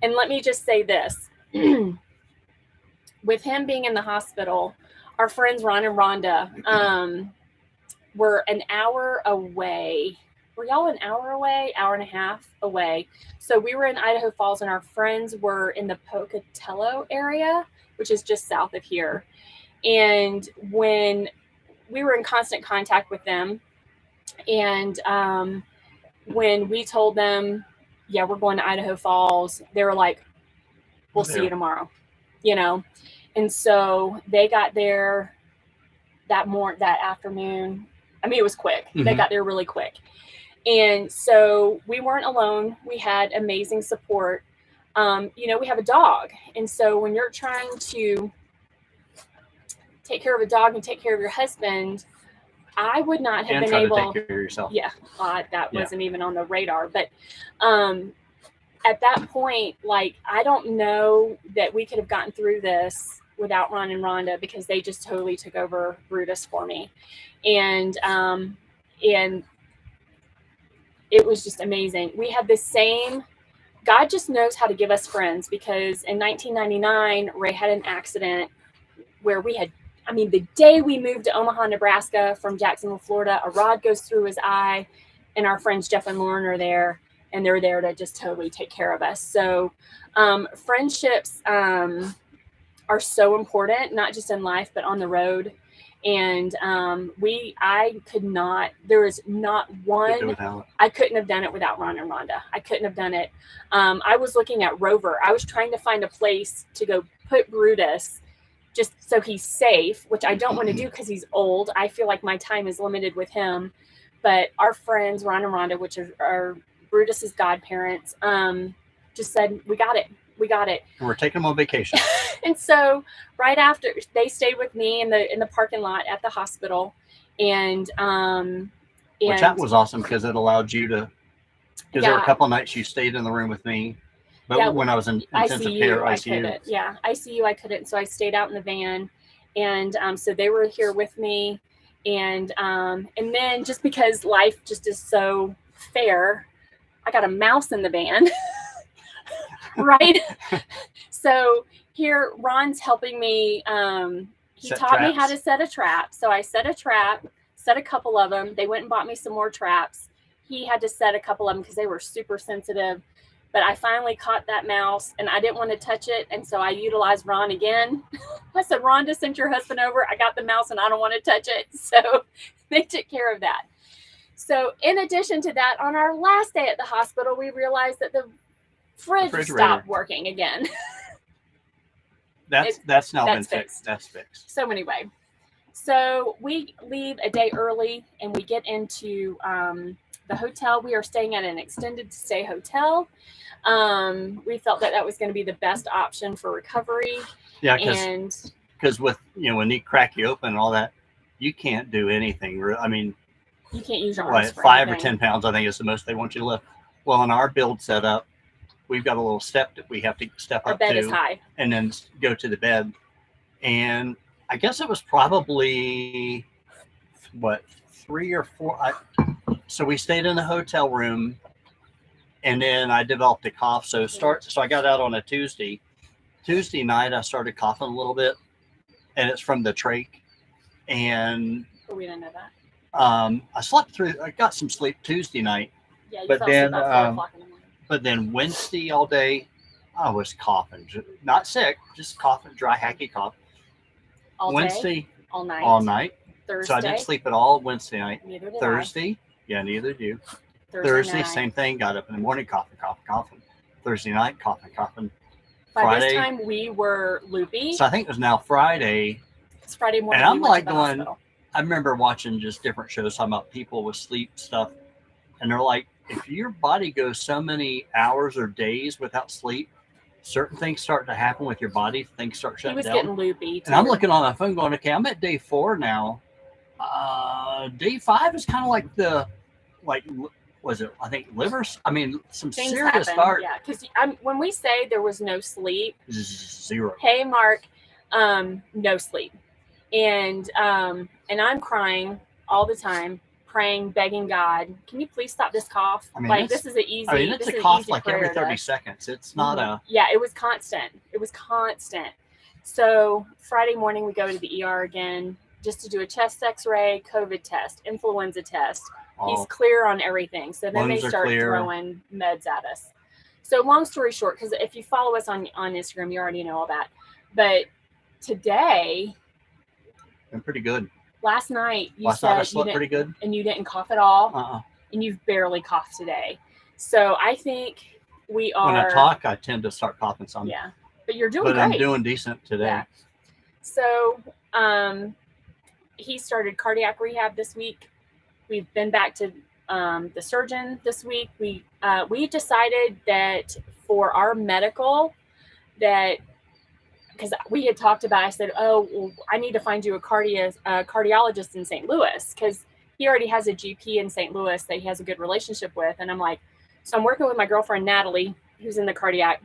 and let me just say this. With him being in the hospital, our friends Ron and Rhonda were an hour away. Were y'all an hour away? Hour and a half away. So we were in Idaho Falls, and our friends were in the Pocatello area, which is just south of here. And when we were in constant contact with them, and when we told them, yeah, we're going to Idaho Falls, they were like, "We'll see you tomorrow," And so they got there that afternoon. I mean, it was quick. Mm-hmm. They got there really quick. And so we weren't alone. We had amazing support. We have a dog. And so when you're trying to take care of a dog and take care of your husband, I would not have been able to take care of yourself. Yeah. That wasn't even on the radar. But at that point, I don't know that we could have gotten through this without Ron and Rhonda, because they just totally took over Brutus for me. And it was just amazing. We had the same, God just knows how to give us friends, because in 1999, Ray had an accident where the day we moved to Omaha, Nebraska from Jacksonville, Florida, a rod goes through his eye, and our friends Jeff and Lauren are there, and they're there to just totally take care of us. So friendships are so important, not just in life, but on the road. And there was not one, I couldn't have done it without Ron and Rhonda. I couldn't have done it. I was looking at Rover. I was trying to find a place to go put Brutus just so he's safe, which I don't want to do because he's old. I feel like my time is limited with him. But our friends, Ron and Rhonda, which are Brutus's godparents, just said, we got it. And we're taking them on vacation. And so right after, they stayed with me in the parking lot at the hospital. And which that was awesome, because it allowed you to, because there were a couple of nights you stayed in the room with me. But when I was in intensive care, ICU. ICU, I couldn't. So I stayed out in the van. And so they were here with me. And then just because life just is so fair, I got a mouse in the van. Right. So here Ron's helping me. He taught me how to set a trap. So I set a trap, set a couple of them. They went and bought me some more traps. He had to set a couple of them because they were super sensitive. But I finally caught that mouse, and I didn't want to touch it. And so I utilized Ron again. I said, "Rhonda, sent your husband over. I got the mouse and I don't want to touch it." So they took care of that. So in addition to that, on our last day at the hospital, we realized that the fridge stopped working again. That's now been fixed. That's fixed. So anyway, so we leave a day early, and we get into the hotel. We are staying at an extended stay hotel. We felt that was going to be the best option for recovery. Yeah, because with when they crack you open and all that, you can't do anything. I mean, you can't use your arms for 5 anything. or 10 pounds, I think, is the most they want you to lift. Well, in our build setup, we've got a little step that we have to step up to. Our bed is high. And then go to the bed. And I guess it was probably 3 or 4. So we stayed in the hotel room, and then I developed a cough. So I got out on a Tuesday Tuesday night I started coughing a little bit, and it's from the trach. And we didn't know that. I slept through. I got some sleep Tuesday night. Yeah, you but fell then, asleep about 4 o'clock in the morning. But then Wednesday all day, I was coughing. Not sick, just coughing, dry, hacky cough. All Wednesday, day, all night. all night. Thursday. So I didn't sleep at all Wednesday night. Neither did Thursday, yeah, neither did you. I. Thursday, night. same thing. Got up in the morning, coughing. Thursday night, coughing. By Friday, this time, we were loopy. So I think it was now Friday. It's Friday morning. And I'm we went like to the going, hospital. I remember watching just different shows talking about people with sleep stuff. And they're like, if your body goes so many hours or days without sleep, certain things start to happen with your body. Things start shutting down. He was getting loopy. Too. And I'm looking on my phone going, okay, I'm at day 4 now. Day 5 is kind of like was it? I think livers. I mean, some things serious happen. start. Yeah, because when we say there was no sleep, 0. Hey, Mark, no sleep, and I'm crying all the time, praying, begging God, can you please stop this cough? I mean, like this is an easy. I mean, it's a cough like every 30 seconds. It's not a. Yeah, it was constant. So Friday morning we go to the ER again just to do a chest X-ray, COVID test, influenza test. He's clear on everything. So then they start throwing meds at us. So long story short, because if you follow us on Instagram, you already know all that. But today, been pretty good. Last night you said I slept pretty good, and you didn't cough at all, and you've barely coughed today. So I think we are. When I talk, I tend to start coughing some. Yeah, but you're doing great. But I'm doing decent today. Yeah. So he started cardiac rehab this week. We've been back to the surgeon this week. We decided that for our medical, that because we had talked about, I said, oh, well, I need to find you a cardiologist in St. Louis because he already has a GP in St. Louis that he has a good relationship with. And I'm like, so I'm working with my girlfriend, Natalie, who's in the cardiac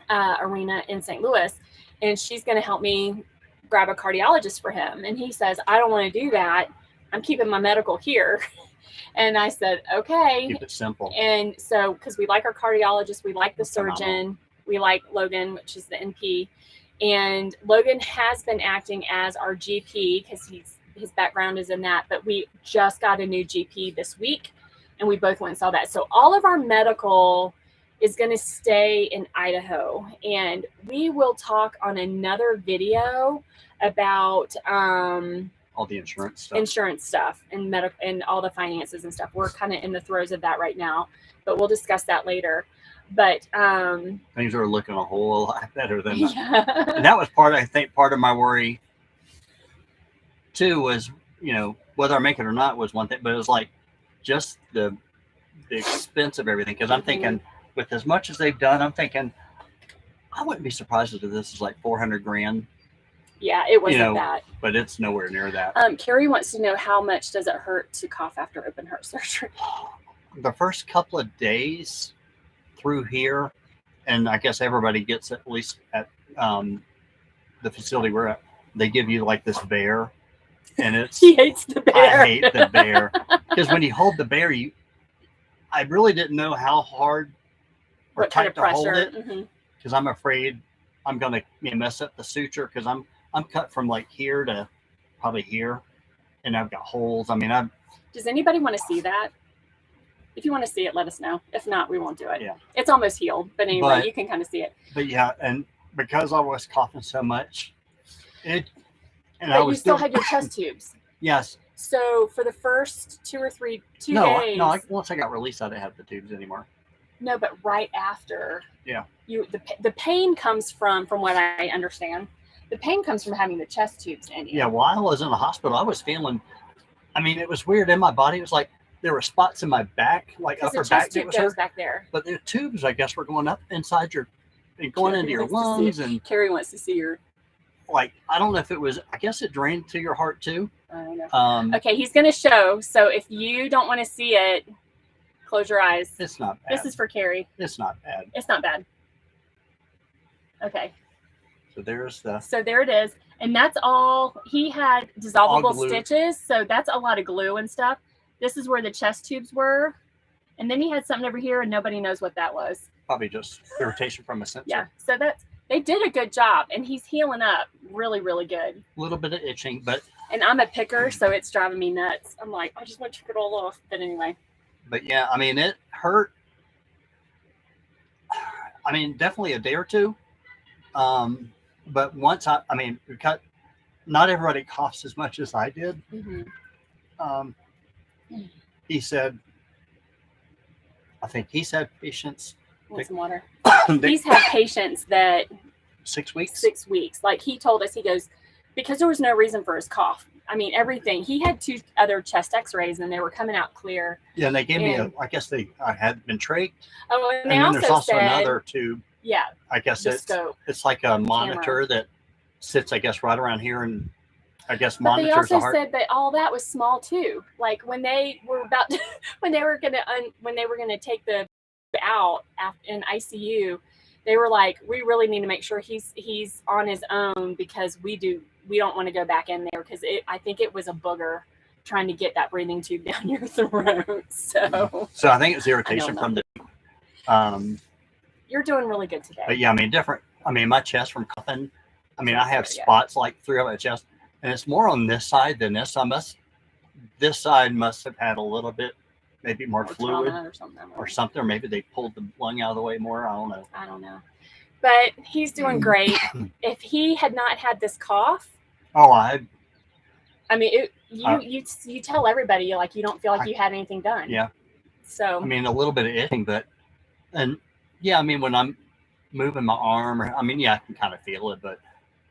arena in St. Louis, and she's going to help me grab a cardiologist for him. And he says, I don't want to do that. I'm keeping my medical here. And I said, okay. Keep it simple. And so, because we like our cardiologist, we like the surgeon, we like Logan, which is the NP. And Logan has been acting as our GP because his background is in that. But we just got a new GP this week, and we both went and saw that. So all of our medical is going to stay in Idaho. And we will talk on another video about all the insurance stuff and medical and all the finances and stuff. We're kind of in the throes of that right now, but we'll discuss that later. But things are looking a whole lot better than that. Yeah. And that was part of my worry too, was, whether I make it or not was one thing, but it was like just the expense of everything. Because I'm thinking, with as much as they've done, I'm thinking I wouldn't be surprised if this is like $400,000. Yeah, it wasn't that. But it's nowhere near that. Carrie wants to know, how much does it hurt to cough after open heart surgery? The first couple of days through here, and I guess everybody gets, at least at the facility we're at, they give you like this bear, and it's he hates the bear. I hate the bear because when you hold the bear, I really didn't know how hard or tight to hold it, because I'm afraid I'm gonna mess up the suture, because I'm cut from like here to probably here, and I've got holes. I mean, Does anybody want to see that? If you want to see it, let us know. If not, we won't do it. Yeah. It's almost healed, but anyway, you can kind of see it. But yeah, and because I was coughing so much, But you still had your chest tubes. Yes. So for the first 2 or 3 days. No. Once I got released, I didn't have the tubes anymore. No, but right after. Yeah. The pain comes from what I understand. The pain comes from having the chest tubes in you. Yeah. While I was in the hospital, I was feeling. I mean, it was weird in my body. It was like there were spots in my back, like upper back, that was hurt back there. But the tubes, I guess, were going up inside going into your lungs, and Carrie wants to see your. Like, I don't know if it was. I guess it drained to your heart too. I don't know. Okay, he's going to show. So if you don't want to see it, close your eyes. It's not bad. This is for Carrie. It's not bad. It's not bad. Okay. So there it is. And that's all. He had dissolvable stitches. So that's a lot of glue and stuff. This is where the chest tubes were. And then he had something over here, and nobody knows what that was. Probably just irritation from a sensor. Yeah. So they did a good job, and he's healing up really, really good. A little bit of itching, but. And I'm a picker, so it's driving me nuts. I'm like, I just want to check it all off. But anyway. But yeah, I mean, it hurt. I mean, definitely a day or two. But once I mean, not everybody coughs as much as I did. He said, I think he's had patients. Want some water? He's had patients that 6 weeks. 6 weeks. Like he told us, he goes, because there was no reason for his cough. I mean, everything. He had 2 other chest X-rays, and they were coming out clear. Yeah, and they gave me I guess I had been trach. Oh, and then also there's also said, another tube. Yeah. I guess it's like a monitor that sits, I guess, right around here, and I guess monitors the heart. They also said that all that was small too. Like when they were about to, when they were gonna take the out in ICU, they were like, we really need to make sure he's on his own, because we don't want to go back in there, because I think it was a booger trying to get that breathing tube down your throat. So I think it's irritation from the. You're doing really good today. But yeah, I mean, different. I mean, my chest from coughing. I mean, I have spots like throughout my chest, and it's more on this side than this. This side must have had a little bit, maybe more fluid or something, or maybe they pulled the lung out of the way more. I don't know. But he's doing great. If he had not had this cough, I mean, you tell everybody, like, you don't feel like you had anything done. Yeah. So I mean, a little bit of itching, and yeah, I mean, when I'm moving my arm, I can kind of feel it, but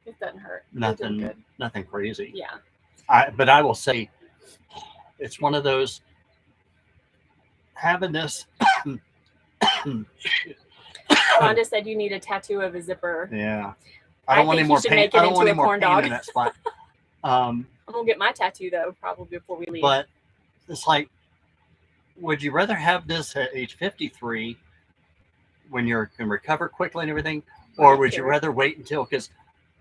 it doesn't hurt. Nothing crazy. Yeah. But I will say, it's one of those, having this. Rhonda said you need a tattoo of a zipper. Yeah. I don't want any more pain. I don't want any more pain in that spot. I'm gonna get my tattoo though, probably before we leave. But it's like, would you rather have this at age 53 when you can recover quickly and everything, or would you rather wait until? Because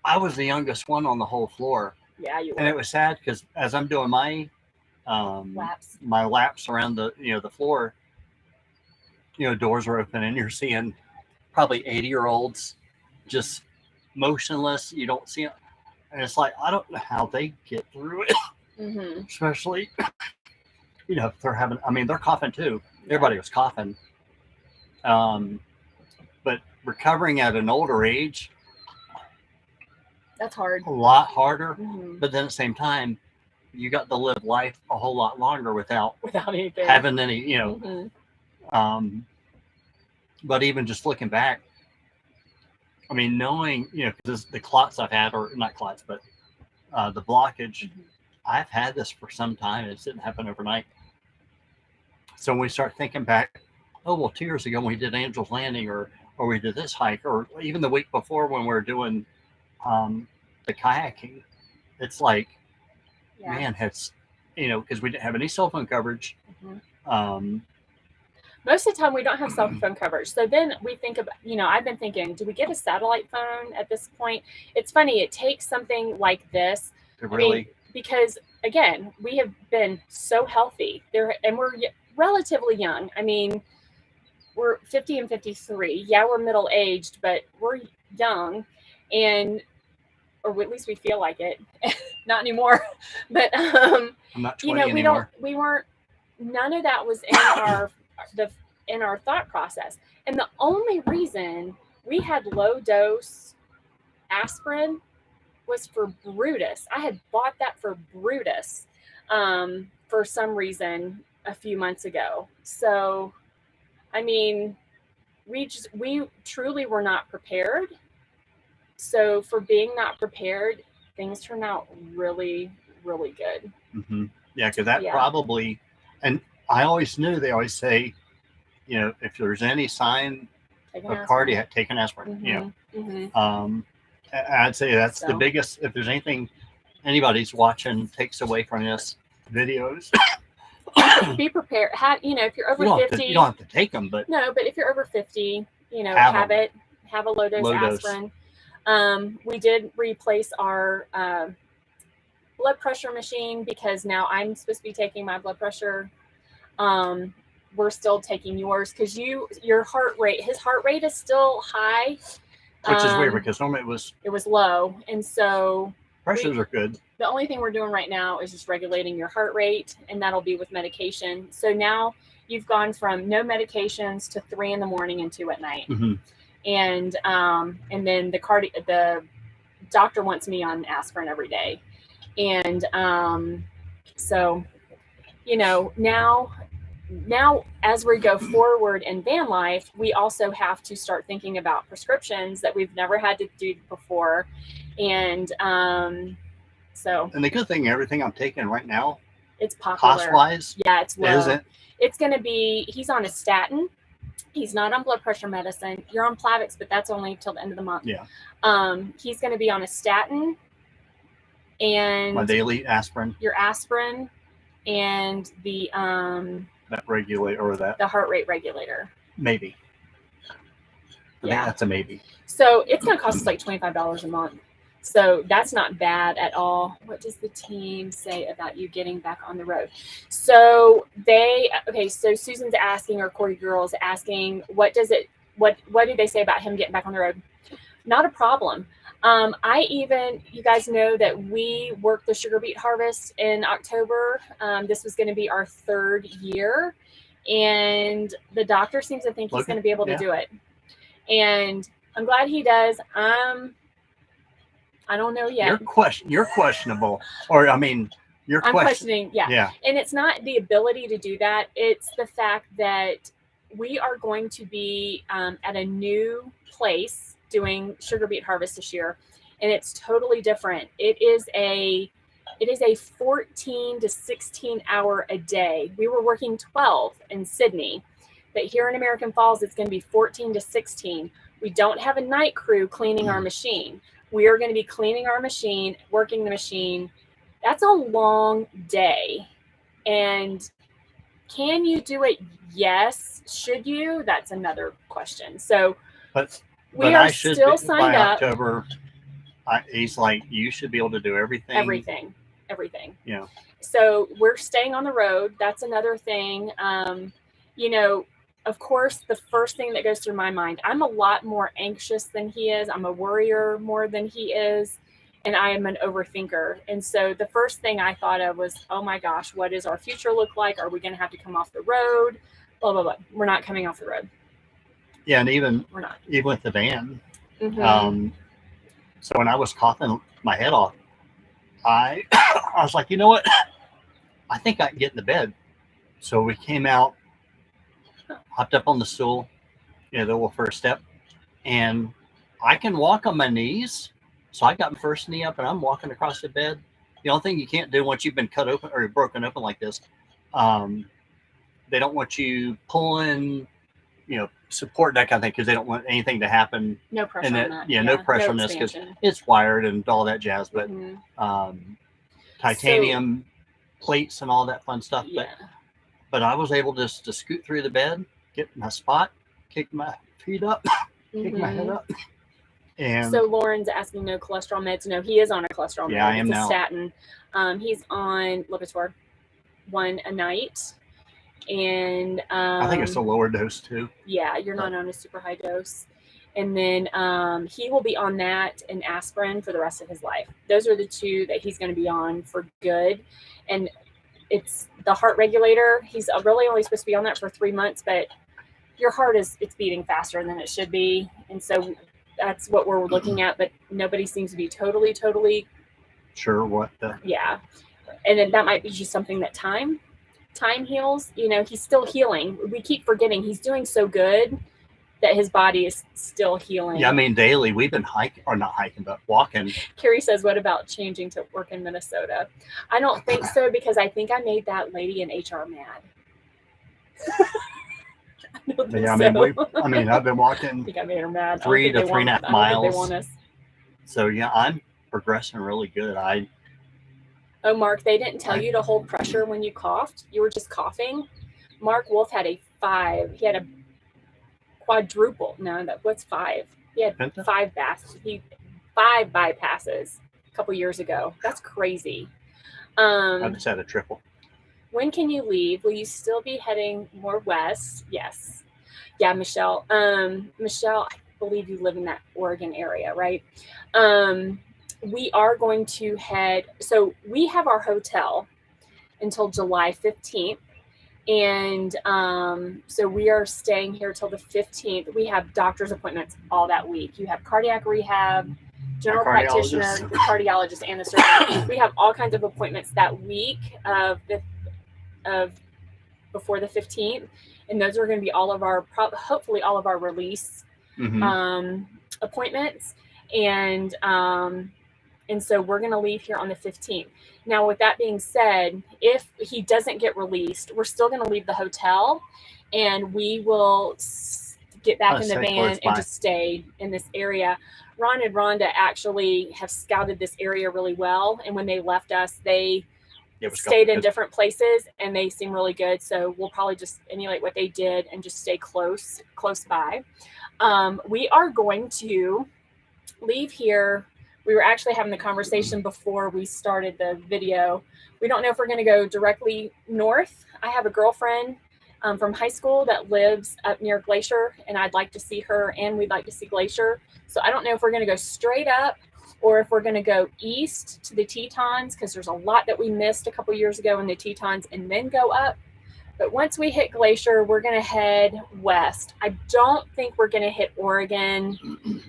I was the youngest one on the whole floor. Yeah, you were. And it was sad because as I'm doing my laps around the floor, doors are open and you're seeing probably 80-year-olds just motionless. You don't see it. And it's like, I don't know how they get through it. Mm-hmm. Especially, if they're coughing too. Everybody was coughing. But recovering at an older age, that's hard. A lot harder. Mm-hmm. But then at the same time, you got to live life a whole lot longer without anything, having any, Mm-hmm. But even just looking back, I mean, knowing, because the clots I've had, or not clots, but the blockage, mm-hmm. I've had this for some time. It didn't happen overnight. So when we start thinking back, 2 years ago when we did Angel's Landing, or we did this hike, or even the week before when we were doing the kayaking, it's like, man, because we didn't have any cell phone coverage. Mm-hmm. Most of the time we don't have cell phone coverage. So then we think about, I've been thinking, do we get a satellite phone at this point? It's funny. It takes something like this. Because again, we have been so healthy there, and we're relatively young. I mean, we're 50 and 53. Yeah, we're middle-aged, but we're young, or at least we feel like it. Not anymore. But I'm not 20 anymore. None of that was in our thought process. And the only reason we had low dose aspirin was for Brutus. I had bought that for Brutus for some reason a few months ago. So, I mean, we truly were not prepared. So for being not prepared, things turned out really, really good. Mm-hmm. Yeah, because probably, and I always knew, they always say, if there's any sign of cardiac, take an aspirin. Mm-hmm. Mm-hmm. I'd say that's the biggest. If there's anything anybody's watching takes away from this videos, be prepared. If you're over 50, you don't have to take them, but if you're over 50, have a low dose aspirin. We did replace our blood pressure machine because now I'm supposed to be taking my blood pressure. We're still taking yours because his heart rate is still high, Which is weird because normally it was low. And so pressures are good. The only thing we're doing right now is just regulating your heart rate, and that'll be with medication. So now you've gone from no medications to 3 in the morning and 2 at night. Mm-hmm. And then the doctor wants me on aspirin every day. And so, you know, now as we go forward in van life, we also have to start thinking about prescriptions that we've never had to do before. And so. And the good thing, everything I'm taking right now, it's popular. Cost-wise, yeah, it's low. Isn't. It's going to be, he's on a statin. He's not on blood pressure medicine. You're on Plavix, but that's only till the end of the month. Yeah. He's going to be on a statin and my daily aspirin. Your aspirin and the that regulator or that the heart rate regulator. Maybe. I think that's a maybe. So it's going to cost us like $25 a month. So that's not bad at all. What does the team say about you getting back on the road? So so Susan's asking, or Corey Girl's asking, what do they say about him getting back on the road? Not a problem. You guys know that we worked the sugar beet harvest in October. This was going to be our 3rd year, and the doctor seems to think he's going to be able to do it. And I'm glad he does. I don't know yet. You're questionable, or I mean, I'm questioning. Yeah. And it's not the ability to do that. It's the fact that we are going to be at a new place doing sugar beet harvest this year, and it's totally different. It is a 14 to 16 hour a day. We were working 12 in Sydney, but here in American Falls, it's going to be 14 to 16. We don't have a night crew cleaning our machine. We are going to be cleaning our machine, working the machine. That's a long day. And can you do it? Yes. Should you? That's another question. So we are still signed up. October, he's like, you should be able to do everything. Everything. Yeah. So we're staying on the road. That's another thing. Of course, the first thing that goes through my mind, I'm a lot more anxious than he is. I'm a worrier more than he is. And I am an overthinker. And so the first thing I thought of was, oh my gosh, what does our future look like? Are we going to have to come off the road? Blah, blah, blah. We're not coming off the road. Yeah. And even with the van. Mm-hmm. So when I was coughing my head off, I was like, you know what? I think I can get in the bed. So we came out, hopped up on the stool, the little first step, and I can walk on my knees. So I got my first knee up and I'm walking across the bed. The only thing you can't do once you've been cut open or broken open like this, they don't want you pulling, support, that kind of thing, because they don't want anything to happen. No pressure on that. Yeah, no pressure on this because it's wired and all that jazz. But titanium plates and all that fun stuff. Yeah. But I was able to scoot through the bed, get my spot, kick my feet up, kick my head up. And so Lauren's asking no cholesterol meds. No, he is on a cholesterol med. Yeah, I am it's now. A statin. He's on Lipitor, 1 a night. And I think it's a lower dose too. Yeah, you're not on a super high dose. And then he will be on that and aspirin for the rest of his life. Those are the 2 that he's going to be on for good. And it's the heart regulator. He's really only supposed to be on that for 3 months, but your heart it's beating faster than it should be. And so that's what we're looking at, but nobody seems to be totally sure what yeah. And then that might be just something that time heals. He's still healing. We keep forgetting he's doing so good that his body is still healing. Yeah, I mean, daily we've been not hiking, but walking. Carrie says, what about changing to work in Minnesota? I don't think so, because I think I made that lady in HR mad. Yeah, I mean, I've been walking. I think I made her mad. 3 to 3.5 miles. They want us. So yeah, I'm progressing really good. Oh, Mark, they didn't tell you to hold pressure when you coughed. You were just coughing. Mark Wolf had a 5. He had a quadruple. No, what's 5? He had 5 bypasses a couple years ago. That's crazy. I just had a triple. When can you leave? Will you still be heading more west? Yes. Yeah, Michelle. Michelle, believe you live in that Oregon area, right? We are going to head, so we have our hotel until July 15th. And so we are staying here till the 15th. We have doctor's appointments all that week. You have cardiac rehab, general practitioner, the cardiologist, and the surgeon. We have all kinds of appointments that week of before the 15th. And those are going to be all of our, hopefully all of our release appointments. And so we're going to leave here on the 15th. Now, with that being said, if he doesn't get released, we're still going to leave the hotel, and we will get back in the van and just stay in this area. Ron and Rhonda actually have scouted this area really well, and when they left us, they stayed in different places, and they seem really good. So we'll probably just emulate what they did and just stay close by. We are going to leave here. We were actually having the conversation before we started the video. We don't know if we're going to go directly north. I have a girlfriend from high school that lives up near Glacier, and I'd like to see her, and we'd like to see Glacier. So I don't know if we're going to go straight up or if we're going to go east to the Tetons, because there's a lot that we missed a couple years ago in the Tetons, and then go up. But once we hit Glacier, we're going to head west. I don't think we're going to hit Oregon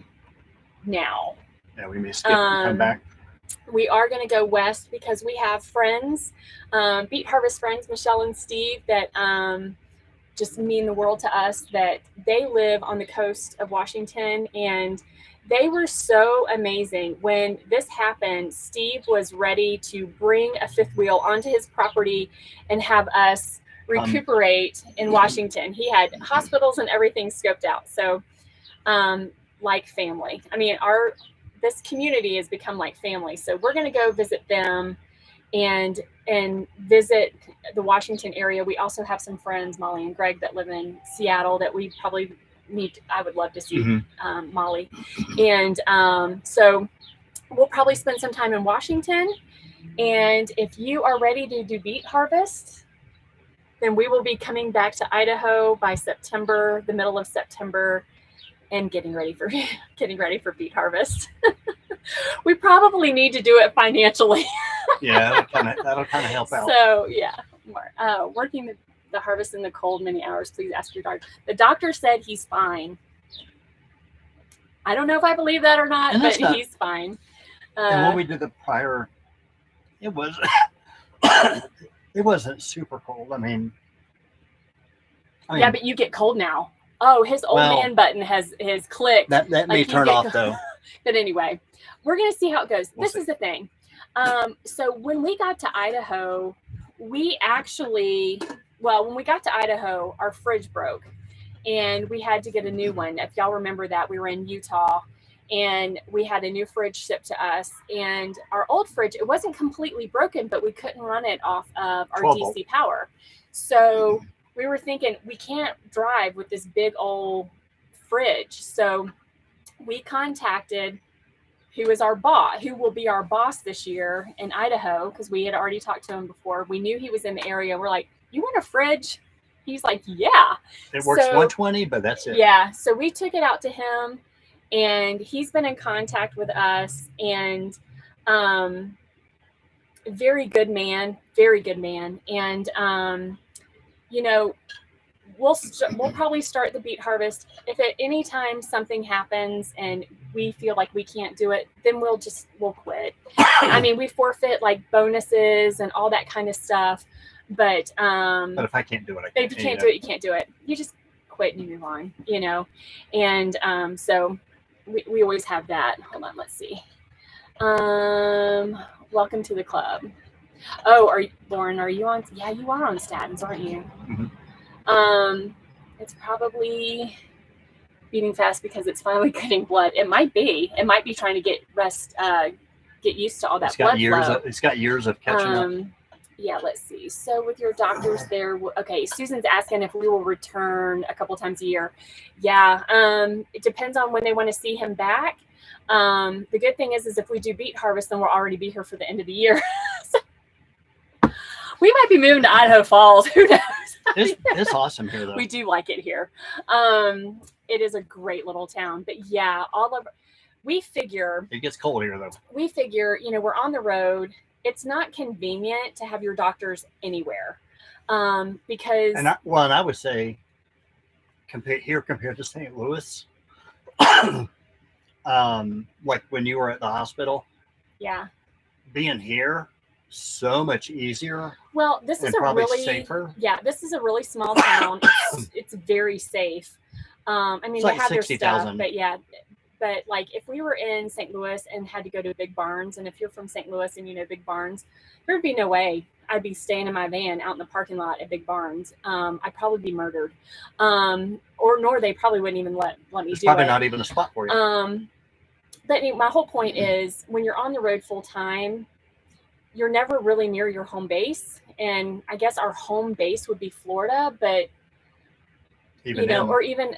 now. Yeah, we may skip and come back. We are going to go west because we have friends, Beet Harvest friends, Michelle and Steve, that just mean the world to us, that they live on the coast of Washington, and they were so amazing. When this happened, Steve was ready to bring a fifth wheel onto his property and have us recuperate in Washington. He had hospitals and everything scoped out. So like family. I mean, this community has become like family. So we're going to go visit them and visit the Washington area. We also have some friends, Molly and Greg, that live in Seattle that we probably I would love to see Molly. And so we'll probably spend some time in Washington. And if you are ready to do beet harvest, then we will be coming back to Idaho by September, the middle of September, and getting ready for beet harvest. We probably need to do it financially. Yeah, that'll kind of help out. So yeah, working the harvest in the cold many hours. Please ask your doctor. The doctor said he's fine. I don't know if I believe that or not, but he's fine. And when we did the prior, it wasn't super cold. I mean, yeah, but you get cold now. Oh, his old man button has clicked. That may turn off though. But anyway, we're gonna see how it goes. This is the thing. So when we got to Idaho, when we got to Idaho, our fridge broke, and we had to get a new one. If y'all remember that, we were in Utah, and we had a new fridge shipped to us. And our old fridge, it wasn't completely broken, but we couldn't run it off of our DC power. So we were thinking, we can't drive with this big old fridge. So we contacted who will be our boss this year in Idaho, because we had already talked to him before. We knew he was in the area. We're like, you want a fridge? He's like, yeah. It works 120, but that's it. Yeah. So we took it out to him, and he's been in contact with us, and very good man. And, we'll probably start the beet harvest. If at any time something happens and we feel like we can't do it, then we'll quit. I mean, we forfeit like bonuses and all that kind of stuff. But if I can't do it, if you can't do it, you can't do it. You just quit and you move on, And so we always have that. Hold on, let's see. Welcome to the club. Oh, Lauren, are you on? Yeah, you are on statins, aren't you? Mm-hmm. It's probably beating fast because it's finally getting blood. It might be trying to get used to all that blood flow. It's got years of catching up. Yeah, let's see. So with your doctors there, okay, Susan's asking if we will return a couple times a year. Yeah, it depends on when they want to see him back. The good thing is if we do beet harvest, then we'll already be here for the end of the year. So we might be moving to Idaho Falls. Who knows? It's awesome here, though. We do like it here. it is a great little town. But yeah, we figure It gets cold here though. we're on the road. It's not convenient to have your doctors anywhere, because And I would say compared to St. Louis, like when you were at the hospital, yeah. being here so much easier Well, this is and a probably really safer. yeah. This is a really small town. It's very safe. I mean, It's they like have their 60,000. stuff, but yeah. But like, if we were in St. Louis and had to go to Big Barns, and if you're from St. Louis and you know Big Barns, there would be no way I'd be staying in my van out in the parking lot at Big Barns. I'd probably be murdered, nor they probably wouldn't even let me It's do probably it. not even a spot for you. But I mean, my whole point is, when you're on the road full time, you're never really near your home base. And I guess our home base would be Florida, but or even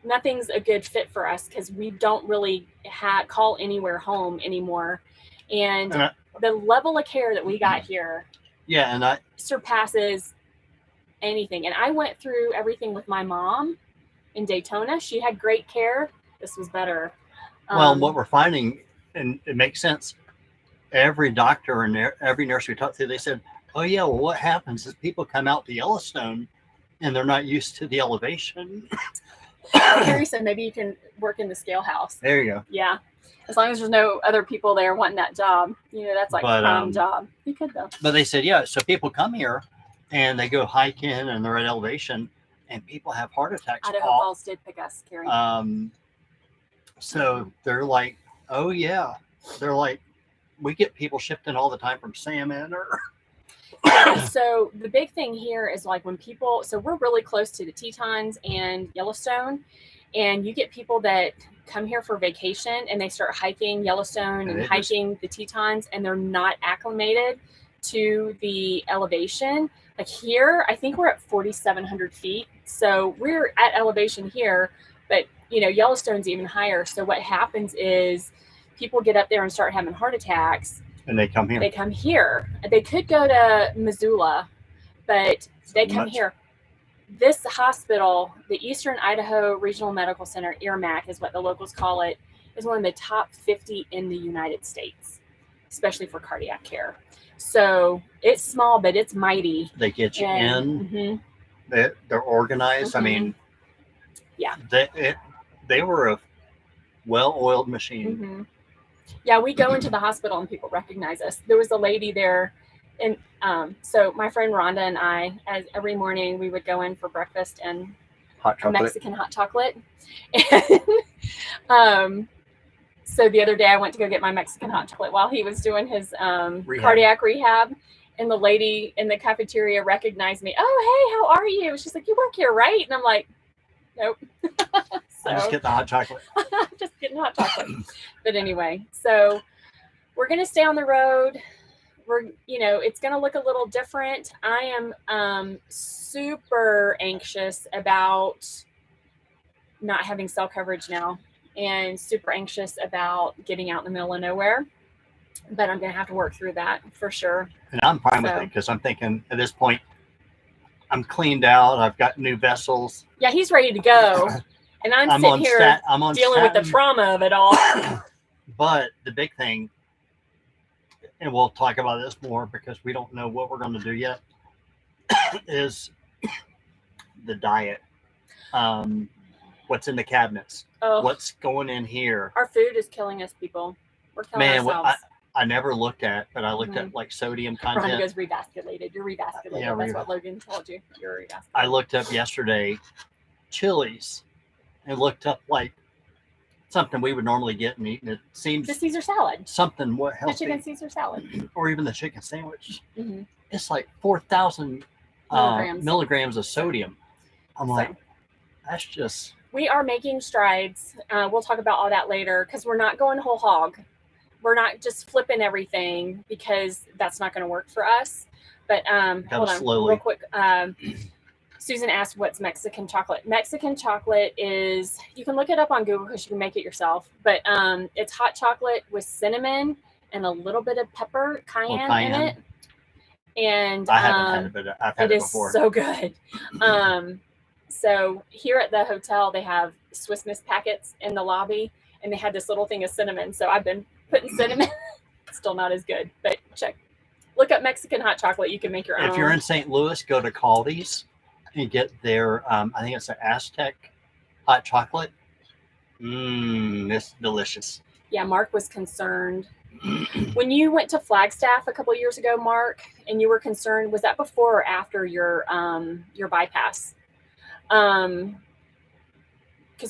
nothing's a good fit for us because we don't really call anywhere home anymore. And the level of care that we got here surpasses anything. And I went through everything with my mom in Daytona. She had great care. This was better. Well, what we're finding, and it makes sense, every doctor and every nurse we talked to, they said, oh yeah, well, what happens is people come out to Yellowstone and they're not used to the elevation. Carrie said maybe you can work in the scale house. There you go. Yeah. As long as there's no other people there wanting that job. That's like a prime job. You could though. But they said, yeah, so people come here and they go hiking and they're at elevation and people have heart attacks. Idaho Falls did pick us, Carrie. So they're like, oh yeah. They're like, we get people shifting all the time from salmon or... So the big thing here is like so we're really close to the Tetons and Yellowstone, and you get people that come here for vacation and they start hiking Yellowstone and hiking the Tetons, and they're not acclimated to the elevation. Like here, I think we're at 4,700 feet. So we're at elevation here, but Yellowstone's even higher. So what happens is people get up there and start having heart attacks. And they come here. They could go to Missoula, but they come here. This hospital, the Eastern Idaho Regional Medical Center, EARMAC is what the locals call it, is one of the top 50 in the United States, especially for cardiac care. So it's small, but it's mighty. They get you in. Mm-hmm. They're organized. Mm-hmm. I mean, yeah. They were a well-oiled machine. Mm-hmm. Yeah, we go into the hospital and people recognize us. There was a lady there, and so my friend Rhonda and I, every morning we would go in for breakfast and Mexican hot chocolate. And so the other day I went to go get my Mexican hot chocolate while he was doing his cardiac rehab, and the lady in the cafeteria recognized me. Oh, hey, how are you? She's like, you work here, right? And I'm like, nope. So, I just get the hot chocolate. Just getting hot chocolate. But anyway, so we're going to stay on the road. It's going to look a little different. I am super anxious about not having cell coverage now, and super anxious about getting out in the middle of nowhere. But I'm going to have to work through that for sure. And I'm fine with it because I'm thinking at this point, I'm cleaned out. I've got new vessels. Yeah, he's ready to go. And I'm sitting here dealing with the trauma of it all. But the big thing, and we'll talk about this more because we don't know what we're going to do yet, is the diet. What's in the cabinets? What's going in here? Our food is killing us, people. We're killing ourselves. I never looked at, but I looked at like sodium content. Ron goes revasculated. You're revasculated. Yeah, that's what Logan told you. You're revasculated. I looked up yesterday chilies and looked up like something we would normally get and eat. And it seems the Caesar salad. Something what healthy. The chicken Caesar salad. Or even the chicken sandwich. Mm-hmm. It's like 4,000 milligrams of sodium. I'm like, that's just. We are making strides. We'll talk about all that later because we're not going whole hog. We're not just flipping everything because that's not going to work for us. But hold on real quick. Susan asked, what's Mexican chocolate? Mexican chocolate is, you can look it up on Google because you can make it yourself. But it's hot chocolate with cinnamon and a little bit of pepper, cayenne in it. And I haven't had it, but I've had it before. It is so good. So here at the hotel, they have Swiss Miss packets in the lobby, and they had this little thing of cinnamon. So I've been putting cinnamon. Still not as good, but look up Mexican hot chocolate. You can make your own. If you're in St. Louis, go to Caldi's and get their, I think it's an Aztec hot chocolate. It's delicious. Yeah, Mark was concerned. When you went to Flagstaff a couple of years ago, Mark, and you were concerned, was that before or after your bypass? Because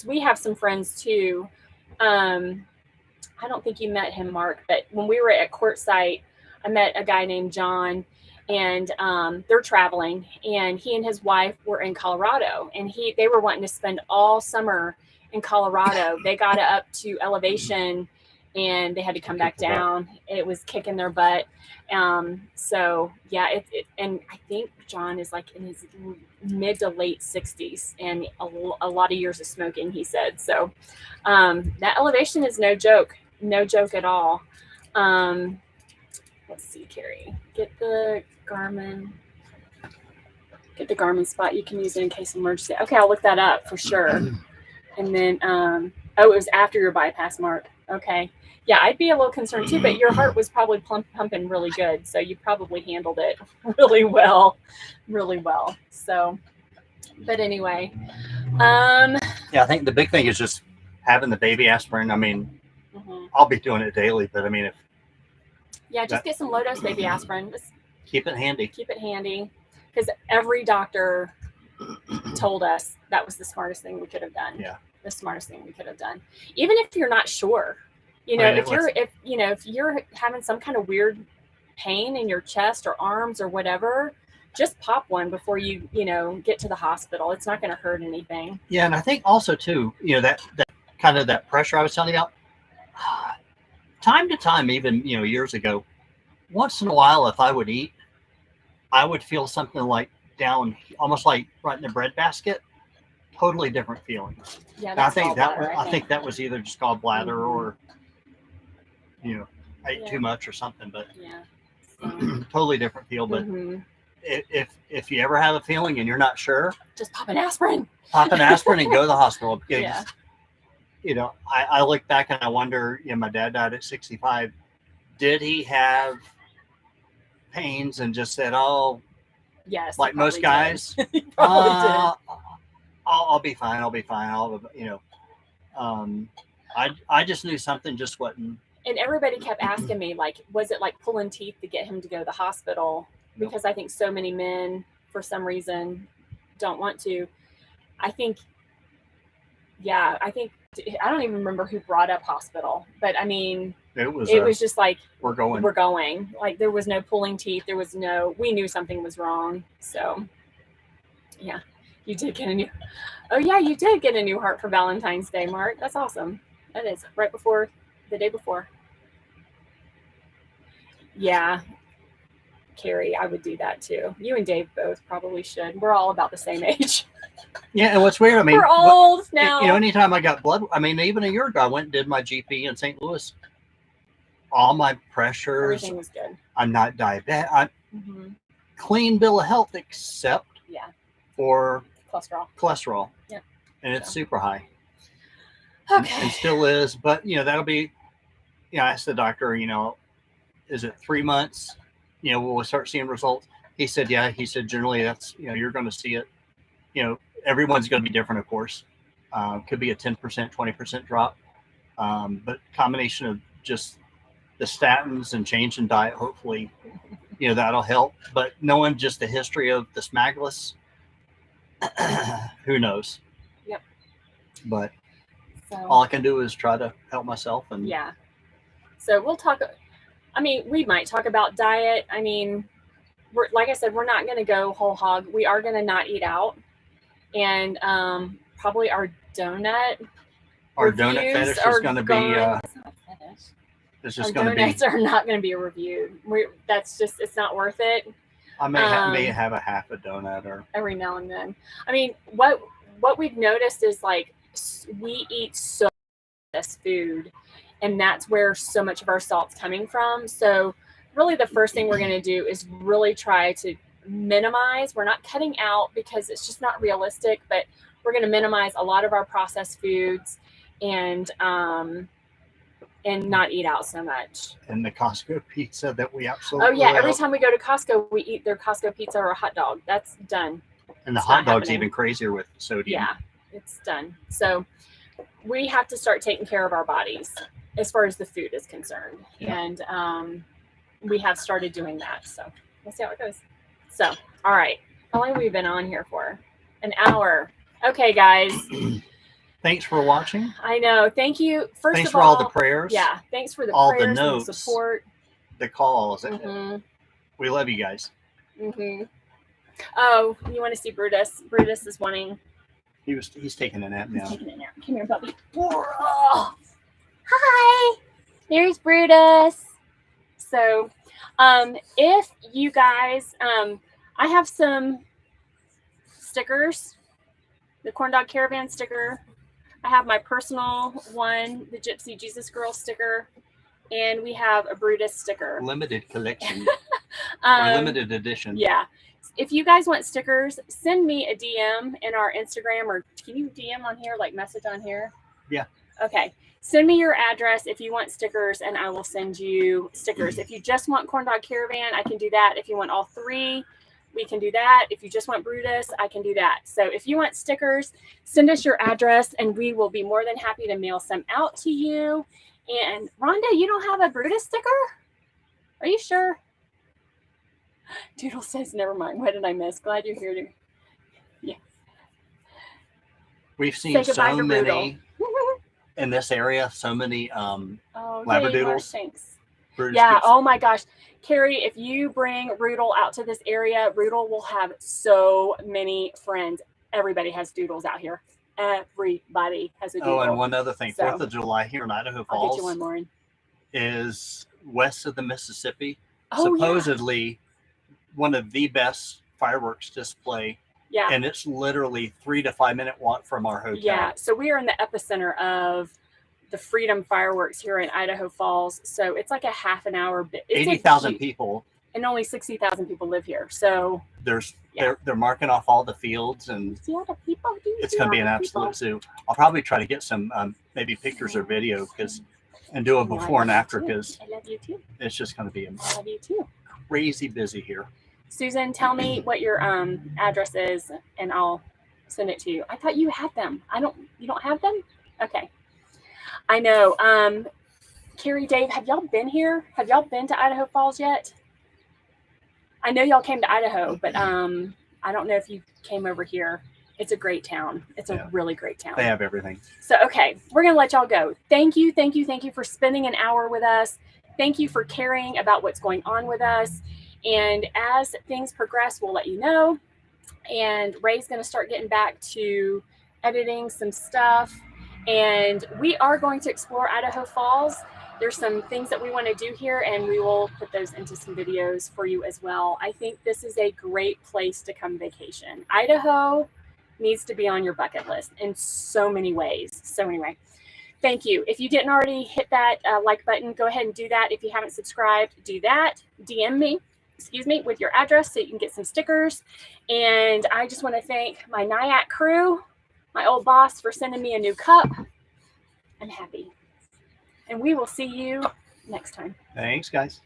we have some friends too. I don't think you met him, Mark, but when we were at Quartzsite, I met a guy named John, and they're traveling, and he and his wife were in Colorado, and they were wanting to spend all summer in Colorado. They got up to elevation, and they had to come back down. It was kicking their butt. So yeah, and I think John is like in his mid to late 60s, and a lot of years of smoking, he said. So that elevation is no joke at all. Let's see, Carrie, get the Garmin spot. You can use it in case of emergency. Okay, I'll look that up for sure. And then, it was after your bypass, Mark. Okay. Yeah, I'd be a little concerned too, but your heart was probably pumping really good. So you probably handled it really well. So, but anyway. Yeah, I think the big thing is just having the baby aspirin. I mean, I'll be doing it daily, but I mean, just get some low dose baby aspirin. Just keep it handy. Because every doctor told us that was the smartest thing we could have done. Yeah. The smartest thing we could have done. Even if you're not sure, if you're having some kind of weird pain in your chest or arms or whatever, just pop one before you get to the hospital. It's not going to hurt anything. Yeah. And I think also too, that kind of that pressure I was telling you about, time to time, even, years ago, once in a while, if I would eat, I would feel something like down, almost like right in the breadbasket. Totally different feeling. Yeah, I think that was either just gallbladder or, ate too much or something. But totally different feel. But if you ever have a feeling and you're not sure, just pop an aspirin. And go to the hospital. Because, I look back and I wonder, my dad died at 65. Did he have pains and just said, "Oh, yes," like most guys, I'll be fine. I just knew something just wasn't. And everybody kept asking me, like, was it like pulling teeth to get him to go to the hospital? Because I think so many men, for some reason, don't want to. I think I don't even remember who brought up hospital, but I mean, it was just like, we're going. Like, there was no pulling teeth. We knew something was wrong. So yeah, you did get you did get a new heart for Valentine's Day, Mark. That's awesome. That is the day before. Yeah. Carrie, I would do that too. You and Dave both probably should. We're all about the same age. Yeah, and what's weird, I mean, we're old now. Anytime I got blood, I mean, even a year ago, I went and did my GP in St. Louis. All my pressures. Everything was good. I'm not diabetic. I'm clean bill of health except for cholesterol. Yeah. And it's super high. Okay. And still is, but that'll be. I asked the doctor, is it 3 months? Will we start seeing results? He said, yeah. He said, generally that's, you're going to see it. Everyone's going to be different, of course. Could be a 10%, 20% drop. But combination of just the statins and change in diet, hopefully, that'll help. But knowing just the history of the smagless, who knows? Yep. But all I can do is try to help myself. And so we'll talk. I mean, we might talk about diet. I mean, like I said, we're not going to go whole hog. We are going to not eat out. And probably our donut fetish is going to be. It's just going to be. Donuts are not going to be a review. It's not worth it. I may have a half a donut or every now and then. I mean, what we've noticed is, like, we eat so much food, and that's where so much of our salt's coming from. So really the first thing we're going to do is really try to minimize. We're not cutting out because it's just not realistic, but we're going to minimize a lot of our processed foods and not eat out so much. And the Costco pizza that we absolutely Oh yeah, love. every time we go to Costco, we eat their Costco pizza or a hot dog. That's done. And the It's hot not dog's happening. even crazier with sodium. Yeah, it's done. So we have to start taking care of our bodies as far as the food is concerned. Yeah. And we have started doing that. So we'll see how it goes. So, all right. How long have we been on here for? An hour. Okay, guys. Thanks for watching. I know. Thank you. First Thanks of for all the prayers. Yeah. Thanks for the all the prayers and notes. the support. The calls. Mm-hmm. We love you guys. Mm-hmm. Oh, you want to see Brutus? Brutus is wanting. He's taking a nap now. He's taking a nap. Come here, puppy. Oh. Hi. There's Brutus. So, if you guys, I have some stickers. The Corn Dog Caravan sticker. I have my personal one, the Gypsy Jesus Girl sticker, and we have a Brutus sticker. Limited collection. Or limited edition. Yeah. If you guys want stickers, send me a DM in our Instagram, or can you DM on here, like message on here? Yeah. Okay. Send me your address if you want stickers, and I will send you stickers. If you just want Corn Dog Caravan, I can do that. If you want all three, we can do that. If you just want Brutus, I can do that. So if you want stickers, send us your address, and we will be more than happy to mail some out to you. And Rhonda, you don't have a Brutus sticker? Are you sure? Doodle says, never mind. What did I miss? Glad you're here. Yeah. We've seen so many in this area, so many Labradoodles. Thanks. Brutus Yeah. gets, Oh my gosh. Carrie, if you bring Rudel out to this area, Rudel will have so many friends. Everybody has doodles out here. Everybody has a doodle. Oh, and one other thing. So, 4th of July here in Idaho I'll get Falls you one, Lauren. is west of the Mississippi. Oh, supposedly one of the best fireworks display. Yeah. And it's literally 3 to 5 minute walk from our hotel. Yeah. So we are in the epicenter of the Freedom Fireworks here in Idaho Falls. So it's like a half an hour. 80,000 people. And only 60,000 people live here. So they're marking off all the fields, and see all the people? it's going to be an absolute zoo. I'll probably try to get some maybe pictures or video and do a before and after, because I love you too. It's just going to be I love you too. crazy busy here. Susan, tell me what your address is, and I'll send it to you. I thought you had them. You don't have them? Okay. I know. Carrie, Dave, have y'all been here? Have y'all been to Idaho Falls yet? I know y'all came to Idaho, but I don't know if you came over here. It's a great town. It's a really great town. They have everything. So, okay, we're going to let y'all go. Thank you for spending an hour with us. Thank you for caring about what's going on with us. And as things progress, we'll let you know. And Ray's going to start getting back to editing some stuff. And we are going to explore Idaho Falls. There's some things that we want to do here, and we will put those into some videos for you as well. I think this is a great place to come vacation. Idaho needs to be on your bucket list in so many ways. So anyway, thank you. If you didn't already hit that like button, go ahead and do that. If you haven't subscribed, do that. DM me. With your address so you can get some stickers. And I just want to thank my NIAC crew, my old boss, for sending me a new cup. I'm happy. And we will see you next time. Thanks, guys.